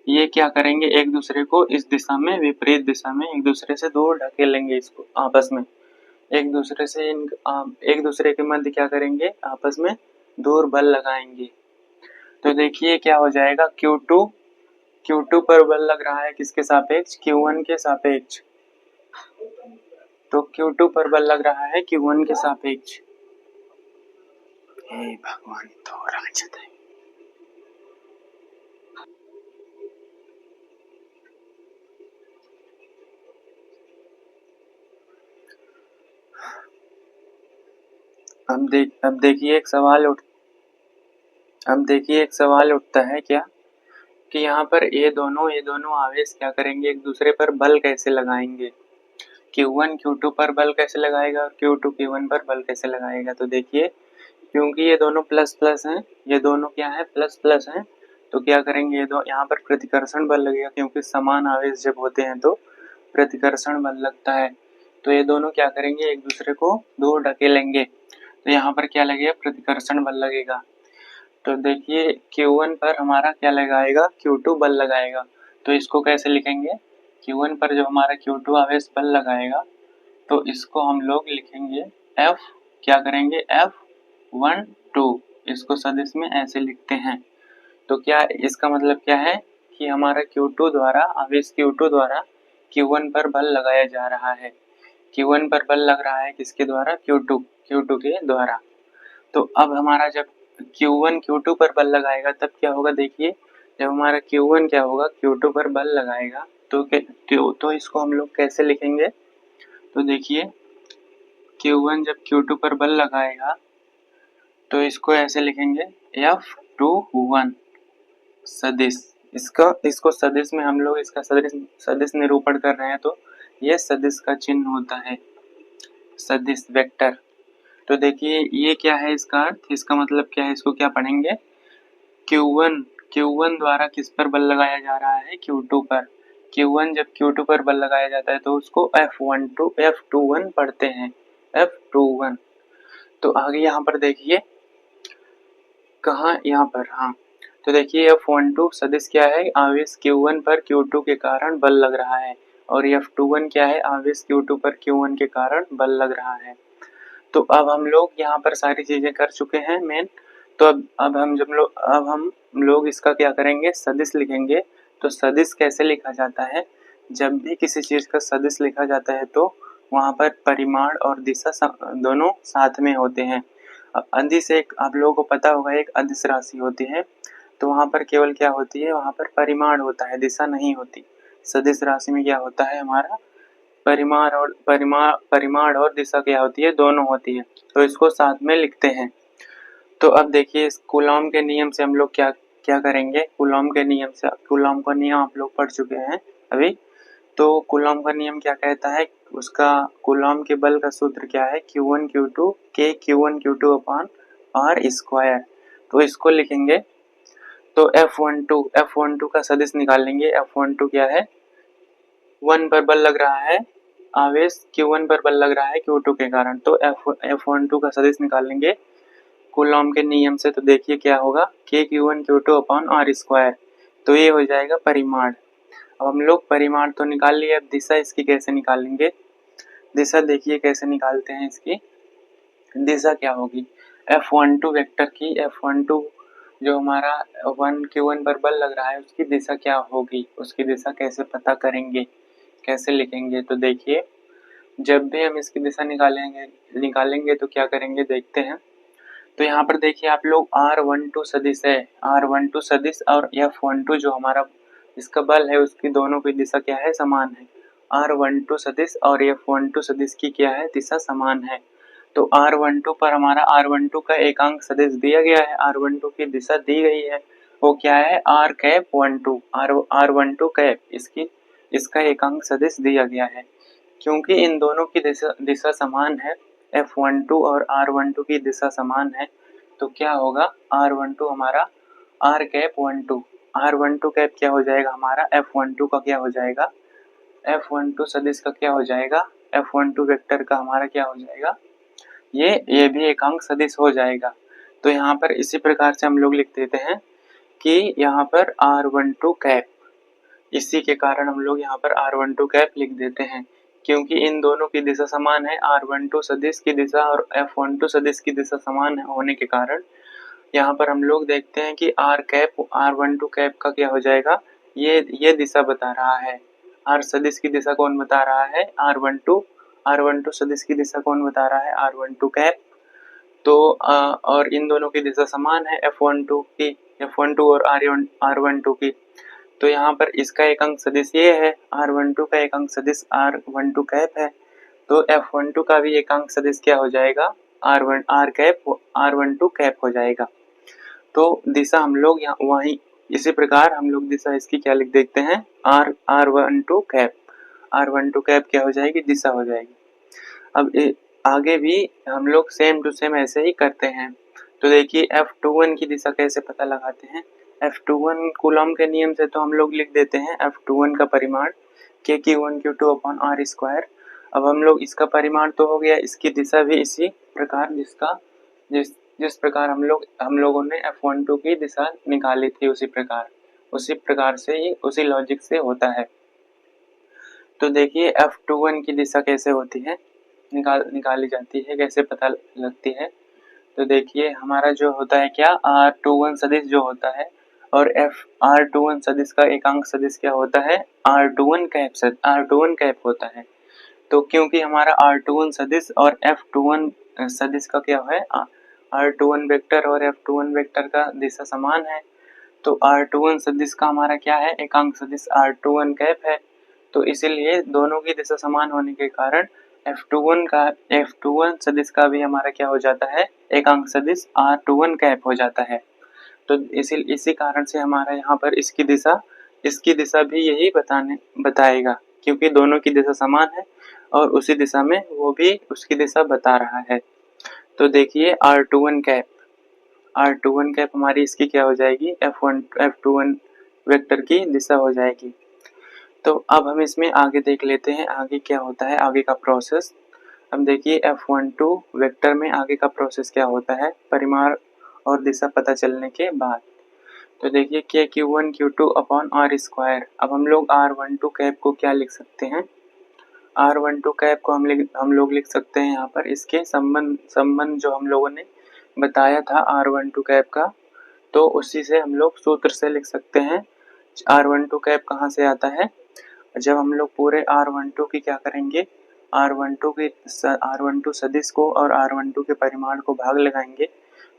ये क्या करेंगे, एक दूसरे को इस दिशा में, विपरीत दिशा में एक दूसरे से दूर ढकेलेंगे, इसको आपस में एक दूसरे के मध्य क्या करेंगे, आपस में दूर बल लगाएंगे। तो देखिए क्या हो जाएगा, Q2 पर बल लग रहा है किसके सापेक्ष, Q1 के सापेक्ष। तो Q2 पर बल लग रहा है Q1 के सापेक्ष। हे भगवान, तो राजद है। अब देखिए एक सवाल उठता है क्या, कि यहाँ पर ये दोनों आवेश क्या करेंगे, एक दूसरे पर बल कैसे लगाएंगे, Q1 Q2 पर बल कैसे लगाएगा और Q2 Q1 पर बल कैसे लगाएगा। तो देखिए क्योंकि ये दोनों प्लस प्लस हैं, ये दोनों क्या है, प्लस प्लस हैं, तो क्या करेंगे, ये दो यहाँ पर प्रतिकर्षण बल लगेगा, क्योंकि समान आवेश जब होते हैं तो प्रतिकर्षण बल लगता है। तो ये दोनों क्या करेंगे, एक दूसरे को दूर ढकेलेंगे, तो यहाँ पर क्या लगेगा, प्रतिकर्षण बल लगेगा। तो देखिए Q1 पर हमारा क्या लगाएगा, Q2 बल लगाएगा। तो इसको कैसे लिखेंगे, Q1 पर जब हमारा Q2 आवेश बल लगाएगा तो इसको हम लोग लिखेंगे F, क्या करेंगे, F12, इसको सदिश में ऐसे लिखते हैं। तो क्या इसका मतलब क्या है कि हमारा Q2 द्वारा, आवेश Q2 द्वारा Q1 पर बल लगाया जा रहा है। Q1 पर बल लग रहा है किसके द्वारा, Q2 के द्वारा। तो अब हमारा जब Q1 Q2 पर बल लगाएगा तब क्या होगा, देखिए जब हमारा Q1 क्या होगा, Q2 पर बल लगाएगा तो इसको हम लोग कैसे लिखेंगे। तो देखिए Q1 जब Q2 पर बल लगाएगा तो इसको ऐसे लिखेंगे F21 सदिश। इसको सदिश में हम लोग इसका सदिश निरूपण कर रहे हैं, तो ये सदिश का चिन्ह होता है, सदिश वेक्टर। तो देखिए ये क्या है, इसका अर्थ, इसका मतलब क्या है, इसको क्या पढ़ेंगे, Q1 द्वारा किस पर बल लगाया जा रहा है, Q2 पर। Q1 जब Q2 पर बल लगाया जाता है तो उसको F21 पढ़ते हैं, F21। तो आगे यहाँ पर देखिए, कहाँ, यहाँ पर, हाँ, तो देखिए F12 सदिश क्या है, आवेश Q1 पर Q2 के कारण बल लग रहा है, और F21 क्या है, आवेश Q2 पर Q1 के कारण बल लग रहा है। तो अब हम लोग यहाँ पर सारी चीजें कर चुके हैं मेन। तो अब हम लोग इसका क्या करेंगे, सदिश लिखेंगे। तो सदिश कैसे लिखा जाता है, जब भी किसी चीज का सदिश लिखा जाता है तो वहाँ पर परिमाण और दिशा दोनों साथ में होते हैं। अदिश एक, आप लोगों को पता होगा, एक अदिश राशि होती है, तो वहाँ पर केवल क्या होती है, वहाँ पर परिमाण होता है, दिशा नहीं होती। सदिश राशि में क्या होता है, हमारा परिमाण और दिशा क्या होती है, दोनों होती है। तो इसको साथ में लिखते हैं। तो अब देखिए इस कूलॉम के नियम से हम लोग क्या करेंगे, कूलॉम का नियम आप लोग पढ़ चुके हैं अभी। तो कूलॉम का नियम क्या कहता है, उसका कूलॉम के बल का सूत्र क्या है, Q1 Q2 के Q1 Q2 upon R square. तो इसको लिखेंगे। तो F12 का सदिश निकाल लेंगे। F12 क्या है, 1 पर बल लग रहा है, आवेश Q1 पर बल लग रहा है Q2 के कारण, तो F12 का सदिश निकाल लेंगे कूलॉम के नियम से, तो देखिए क्या होगा K(Q1Q2)/r²। तो ये हो जाएगा परिमाण। अब हम लोग परिमाण तो निकाल लिए, अब दिशा इसकी कैसे निकालेंगे। दिशा देखिए कैसे निकालते हैं इसकी। दिशा क्या होगी, F12 वेक्टर की F12 जो हमारा 1Q1 पर बल लग रहा है उसकी दिशा क्या होगी, उसकी दिशा कैसे पता करेंगे, कैसे लिखेंगे। तो देखिए जब भी हम इसकी दिशा निकालेंगे तो क्या करेंगे देखते हैं। तो यहाँ पर देखिए आप लोग R12 सदिश है, R12 सदिश और F12 जो हमारा इसका बल है उसकी दोनों की दिशा क्या है, समान है। R12 सदिश और F12 सदिश की क्या है, दिशा समान है। तो R12 पर हमारा R12 का एकांक सदिश दिया गया है, R12 की दिशा दी गई है, वो क्या है R12 R12 कैप, इसका एकांक सदिश दिया गया है। क्योंकि इन दोनों की दिशा समान है, F12 और R12 की दिशा समान है, तो क्या होगा R12 हमारा R12 R12 कैप क्या हो जाएगा हमारा F12 का क्या हो जाएगा, F12 सदिश का क्या हो जाएगा, F12 वेक्टर का हमारा क्या हो जाएगा, ये भी एकांक सदिश हो जाएगा। तो यहाँ पर इसी प्रकार से हम लोग लिख देते हैं कि यहाँ पर R12 कैप, इसी के कारण हम लोग यहाँ पर R12 कैप लिख देते हैं, क्योंकि इन दोनों की दिशा समान है। R12 सदिश की दिशा और F12 सदिश की दिशा समान होने के कारण यहाँ पर हम लोग देखते हैं कि R12 कैप का क्या हो जाएगा, ये दिशा बता रहा है। R सदिश की दिशा कौन बता रहा है, R12 सदिश की दिशा कौन बता रहा है, R12 कैप। तो और इन दोनों की दिशा समान है F12 और R12 की। तो यहाँ पर इसका एकांक सदिश ये है, R12 का एकांक सदिश R12 कैप है, तो F12 का भी एकांक सदिश क्या हो जाएगा, R12 कैप हो जाएगा। तो दिशा हम लोग यहाँ वहीं इसी प्रकार हम लोग दिशा इसकी क्या लिख देखते हैं, R12 कैप, R12 कैप क्या हो जाएगी, दिशा हो जाएगी। अब आगे भी हम लोग सेम टू सेम ऐसे ही करते हैं। तो देखिए F21 की दिशा कैसे पता लगाते हैं। F21 कूलॉम के नियम से तो हम लोग लिख देते हैं F21 का परिमाण K(Q1Q2)/r²। अब हम लोग इसका परिमाण तो हो गया, इसकी दिशा भी इसी प्रकार जिस प्रकार हम लोगों ने F12 की दिशा निकाली थी उसी प्रकार से ही उसी लॉजिक से होता है। तो देखिए F21 की दिशा कैसे होती है, निकाली जाती है, कैसे पता लगती है। तो देखिए हमारा जो होता है क्या, R21 सदिश जो होता है और R21 सदिश का एकांक सदिश क्या होता है, R21 कैप होता है। तो क्योंकि हमारा R21 सदिश और F21 सदिश का क्या है, R21 वेक्टर और F21 वेक्टर का दिशा समान है, तो R21 सदिश का हमारा क्या है, एकांक सदिश R21 कैप है। तो इसीलिए दोनों की दिशा समान होने के कारण F21 सदिश का भी हमारा क्या हो जाता है, एकांक सदिश R21 कैप हो जाता है। तो इसी कारण से हमारा यहाँ पर इसकी दिशा भी यही बताएगा, क्योंकि दोनों की दिशा समान है और उसी दिशा में वो भी उसकी दिशा बता रहा है। तो देखिए R21 कैप हमारी इसकी क्या हो जाएगी, F21 वेक्टर की दिशा हो जाएगी। तो अब हम इसमें आगे देख लेते हैं आगे क्या होता है, आगे का प्रोसेस। अब देखिए F12 वेक्टर में आगे का प्रोसेस क्या होता है, परिमाण और दिशा पता चलने के बाद। तो देखिए K(Q1Q2)/r²। अब हम लोग R12 कैप को क्या लिख सकते हैं, R12 कैप को हम लोग लिख सकते हैं यहाँ पर इसके संबंध जो हम लोगों ने बताया था R12 कैप का, तो उसी से हम लोग सूत्र से लिख सकते हैं। R12 कैप कहाँ से आता है, जब हम लोग पूरे R12 की क्या करेंगे, R12 सदिश को और R12 के परिमाण को भाग लगाएंगे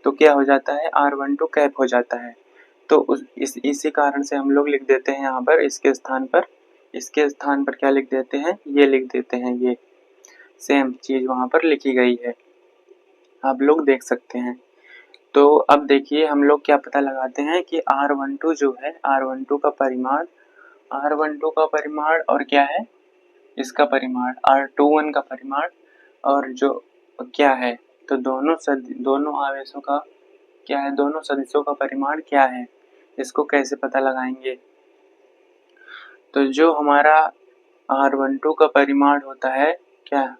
तो क्या हो जाता है, R12 कैप हो जाता है। तो इसी कारण से हम लोग लिख देते हैं यहाँ पर इसके स्थान पर क्या लिख देते हैं, ये लिख देते हैं, ये सेम चीज वहां पर लिखी गई है, आप लोग देख सकते हैं। तो अब देखिए हम लोग क्या पता लगाते हैं कि R12 जो है, R12 का परिमाण और क्या है, इसका परिमाण R21 का परिमाण और जो क्या है, तो दोनों आवेशों का क्या है, दोनों सदिशों का परिमाण क्या है, इसको कैसे पता लगाएंगे। तो जो हमारा R12 का परिमाण होता है क्या,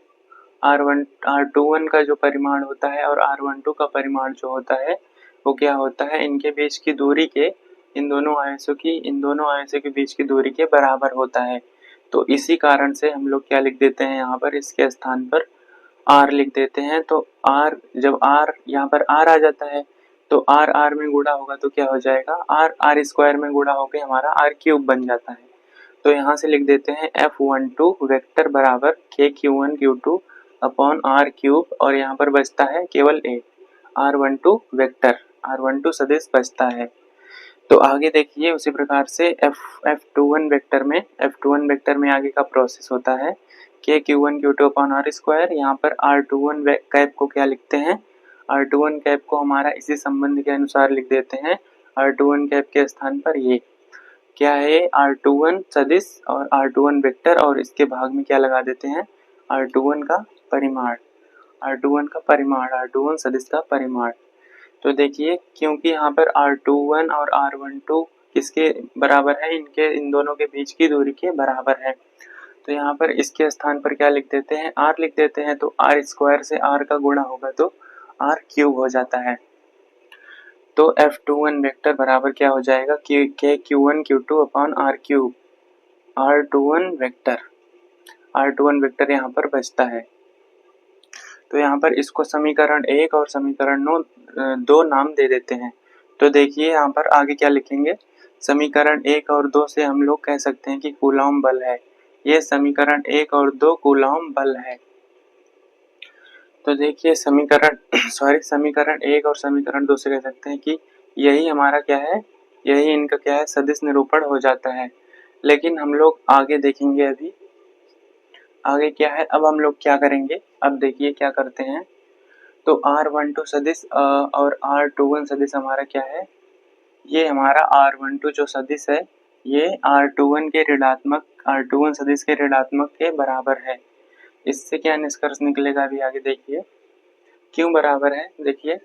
R21 का जो परिमाण होता है और R12 का परिमाण जो होता है वो क्या होता है, इनके बीच की दूरी के इन दोनों आयसों के बीच की दूरी के बराबर होता है। तो इसी कारण से हम लोग क्या लिख देते हैं, यहाँ पर इसके स्थान पर R लिख देते हैं। तो R, जब R यहाँ पर R आ जाता है तो R R में गुणा होगा तो क्या हो जाएगा, R R स्क्वायर में गुणा होकर हमारा R क्यूब बन जाता है। तो यहाँ से लिख देते हैं F12 वेक्टर बराबर KQ1 Q2 upon R cube, और यहाँ पर बचता है केवल A, R12 वेक्टर, R12 सदिश बचता है। तो आगे देखिए उसी प्रकार से F21 वेक्टर में आगे का प्रोसेस होता है KQ1 Q2 upon R square. यहाँ पर R21 कैप को क्या लिखते हैं, R21 कैप को हमारा इसी संबंध के अनुसार लिख देते हैं। R21 कैप के स्थान पर ये क्या है, R21 सदिश और R21 वेक्टर, और इसके भाग में क्या लगा देते हैं, R21 का परिमाण, R21 सदिश का परिमाण। तो देखिए क्योंकि यहाँ पर R21 और R12 किसके बराबर है, इन दोनों के बीच की दूरी के बराबर है। तो यहाँ पर इसके स्थान पर क्या लिख देते हैं, R लिख देते हैं। तो R स्क्वायर से R का गुणा होगा तो R क्यूब हो जाता है। तो F21 वेक्टर बराबर क्या हो जाएगा, KQ1 Q2 upon R cube, R21 vector यहाँ पर बचता है। तो यहाँ पर इसको समीकरण 1 और समीकरण 2 नाम दे देते हैं। तो देखिए यहाँ पर आगे क्या लिखेंगे, समीकरण 1 और 2 से हम लोग कह सकते हैं कि कूलॉम बल है। ये समीकरण 1 और 2 कूलॉम बल है। तो देखिए समीकरण 1 और समीकरण 2 से कह सकते हैं कि यही हमारा क्या है, यही इनका क्या है, सदिश निरूपण हो जाता है। लेकिन हम लोग आगे देखेंगे, अभी आगे क्या है, अब हम लोग क्या करेंगे, अब देखिए क्या करते हैं। तो R12 सदिश और R21 सदिश हमारा क्या है, ये हमारा R12 जो सदिश है ये R21 सदिश के ऋणात्मक के बराबर है। इससे क्या निष्कर्ष निकलेगा, अभी आगे देखिए क्यों बराबर है। देखिए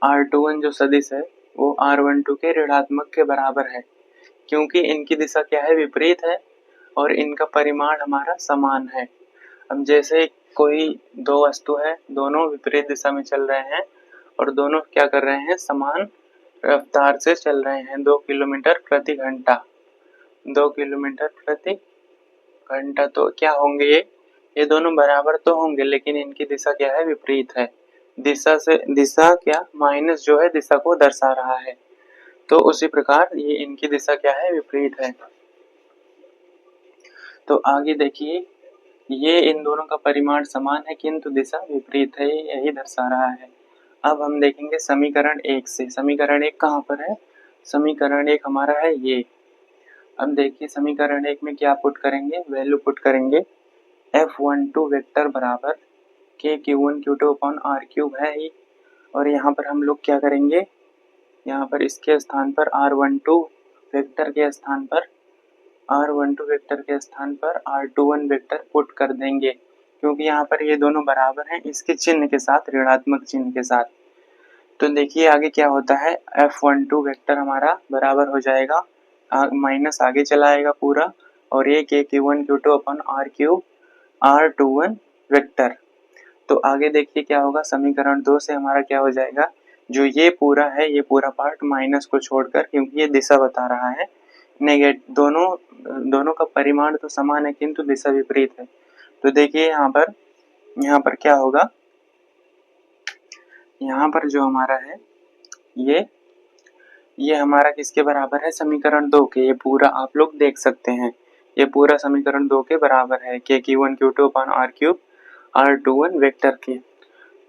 R21 जो सदिश है वो R12 के ऋणात्मक के बराबर है, क्योंकि इनकी दिशा क्या है, विपरीत है, और इनका परिमाण हमारा समान है। अब जैसे कोई दो वस्तु है, दोनों विपरीत दिशा में चल रहे हैं और दोनों क्या कर रहे हैं, समान रफ्तार से चल रहे हैं, 2 किलोमीटर प्रति घंटा, 2 किलोमीटर प्रति घंटा। तो क्या होंगे, ये दोनों बराबर तो होंगे लेकिन इनकी दिशा क्या है, विपरीत है। दिशा क्या, माइनस जो है दिशा को दर्शा रहा है। तो उसी प्रकार ये इनकी दिशा क्या है, विपरीत है। तो आगे देखिए ये इन दोनों का परिमाण समान है किंतु दिशा विपरीत है, यही दर्शा रहा है। अब हम देखेंगे समीकरण 1 से। समीकरण 1 कहाँ पर है, समीकरण 1 हमारा है ये। अब देखिए समीकरण 1 में क्या पुट करेंगे, वैल्यू पुट करेंगे F12 वेक्टर बराबर KQ1 Q2 upon R cube है ही, और यहाँ पर हम लोग क्या करेंगे, यहाँ पर इसके स्थान पर R12 वेक्टर के स्थान पर R21 वेक्टर पुट कर देंगे, क्योंकि यहाँ पर ये दोनों बराबर हैं इसके चिन्ह के साथ, ऋणात्मक चिन्ह के साथ। तो देखिए आगे क्या होता है, F12 वेक्टर हमारा बराबर हो जाएगा, माइनस आगे चला आएगा पूरा, और ये KQ1 Q2 upon R cube R21 vector. तो आगे देखिए क्या होगा, समीकरण 2 से हमारा क्या हो जाएगा, जो ये पूरा है, ये पूरा पार्ट माइनस को छोड़कर, क्योंकि ये दिशा बता रहा है, दोनों का परिमाण तो समान है किंतु दिशा विपरीत है। तो देखिए यहाँ पर क्या होगा, यहाँ पर जो हमारा है ये हमारा किसके बराबर है, समीकरण 2 के। ये पूरा आप लोग देख सकते हैं, ये पूरा समीकरण 2 के बराबर है, KQ1 Q2 upon R cube R21 vector के।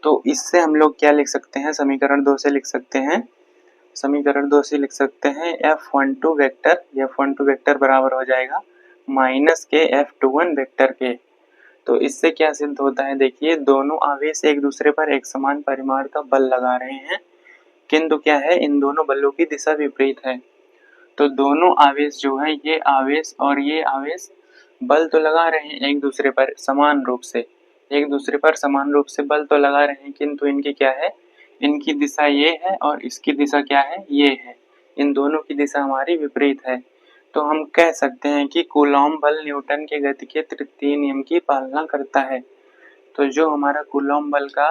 तो इससे हम लोग क्या लिख सकते हैं, समीकरण 2 से लिख सकते हैं F12 वेक्टर बराबर हो जाएगा माइनस के F21 वेक्टर के। तो इससे क्या सिद्ध होता है, देखिए दोनों आवेश एक दूसरे पर एक समान परिमाण का बल लगा रहे हैं, किंतु क्या है, इन दोनों बलों की दिशा विपरीत है। तो दोनों आवेश जो है, ये आवेश और ये आवेश बल तो लगा रहे हैं एक दूसरे पर समान रूप से बल तो लगा रहे हैं, किंतु इनकी क्या है, इनकी दिशा ये है और इसकी दिशा क्या है, ये है। इन दोनों की दिशा हमारी विपरीत है। तो हम कह सकते हैं कि कूलॉम बल न्यूटन के गति के तृतीय नियम की पालना करता है। तो जो हमारा कूलॉम बल का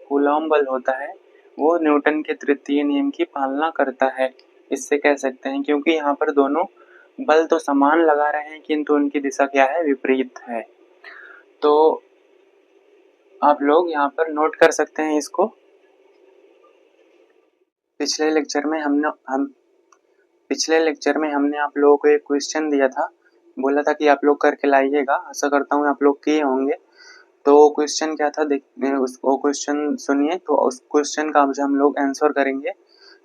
कूलॉम बल होता है वो न्यूटन के तृतीय नियम की पालना करता है, इससे कह सकते हैं, क्योंकि यहाँ पर दोनों बल तो समान लगा रहे हैं किंतु उनकी दिशा क्या है, विपरीत है। तो आप लोग यहाँ पर नोट कर सकते हैं इसको। पिछले लेक्चर में हमने आप लोगों को एक क्वेश्चन दिया था, बोला था कि आप लोग करके लाइएगा। आशा करता हूँ आप लोग किए होंगे। तो क्वेश्चन क्या था, वो क्वेश्चन सुनिए। तो उस क्वेश्चन का आज हम लोग आंसर करेंगे।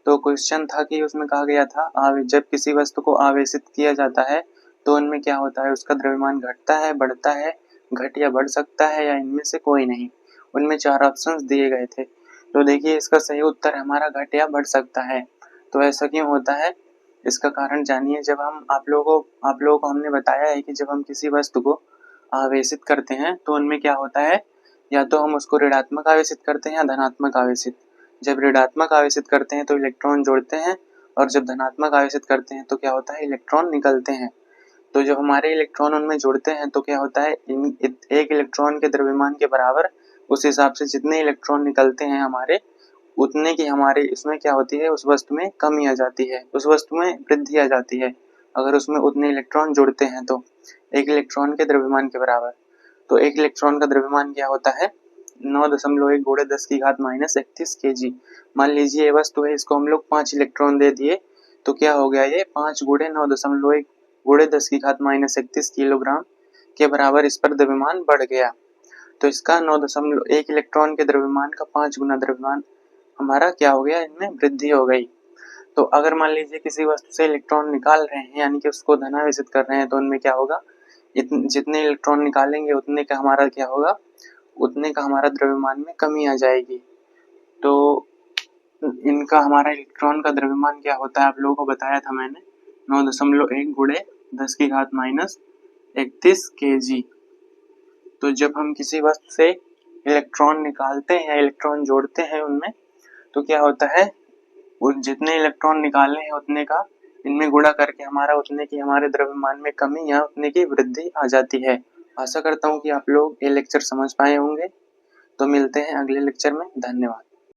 तो क्वेश्चन था कि उसमें कहा गया था जब किसी वस्तु को आवेशित किया जाता है तो उनमें क्या होता है, उसका द्रव्यमान घटता है, बढ़ता है, घट या बढ़ सकता है, या इनमें से कोई नहीं। उनमें 4 ऑप्शंस दिए गए थे। तो देखिए इसका सही उत्तर हमारा घट या बढ़ सकता है। तो ऐसा क्यों होता है, इसका कारण जानिए। जब हम आप लोगों को हमने बताया है कि जब हम किसी वस्तु को आवेशित करते हैं तो उनमें क्या होता है, या तो हम उसको ऋणात्मक आवेशित करते हैं या धनात्मक आवेशित। जब ऋणात्मक आवेशित करते हैं तो इलेक्ट्रॉन जोड़ते हैं, और जब धनात्मक आवेशित करते हैं तो क्या होता है, इलेक्ट्रॉन निकलते हैं। तो जब हमारे इलेक्ट्रॉन उनमें जुड़ते हैं तो क्या होता है, एक इलेक्ट्रॉन के द्रव्यमान के बराबर उस हिसाब से जितने इलेक्ट्रॉन निकलते हैं हमारे, उतने की हमारे इसमें क्या होती है, उस वस्तु में कमी आ जाती है, उस वस्तु में वृद्धि आ जाती है, अगर उसमें उतने इलेक्ट्रॉन जुड़ते हैं तो एक इलेक्ट्रॉन के द्रव्यमान के बराबर। तो एक इलेक्ट्रॉन का द्रव्यमान क्या होता है, 9.1 गुणे 10 की घात -31 kg। मान लीजिए ये वस्तु है, इसको हम लोग 5 इलेक्ट्रॉन दे दिए तो क्या हो गया, ये 5 गुणे 9.1 गुणे 10 की घात -31 किलोग्राम के बराबर इस पर द्रव्यमान बढ़ गया। तो इसका 9.1 इलेक्ट्रॉन के द्रव्यमान का 5 गुना द्रव्यमान हमारा क्या हो गया, इनमें वृद्धि हो गई। तो अगर मान लीजिए किसी वस्तु से इलेक्ट्रॉन निकाल रहे हैं, यानी कि उसको धनावेशित कर रहे हैं, तो उनमें क्या होगा, जितने इलेक्ट्रॉन निकालेंगे उतने का हमारा क्या होगा, उतने का हमारा द्रव्यमान में कमी आ जाएगी। तो इनका हमारा इलेक्ट्रॉन का द्रव्यमान क्या होता है, आप लोगों को बताया था मैंने, 9.1 गुणे 10 की घात -31 kg। तो जब हम किसी वस्तु से इलेक्ट्रॉन निकालते हैं, इलेक्ट्रॉन जोड़ते हैं उनमें, तो क्या होता है, वो जितने इलेक्ट्रॉन निकाले हैं उतने का इनमें गुणा करके हमारा उतने की हमारे द्रव्यमान में कमी या उतने की वृद्धि आ जाती है। आशा करता हूँ कि आप लोग ये लेक्चर समझ पाए होंगे। तो मिलते हैं अगले लेक्चर में। धन्यवाद।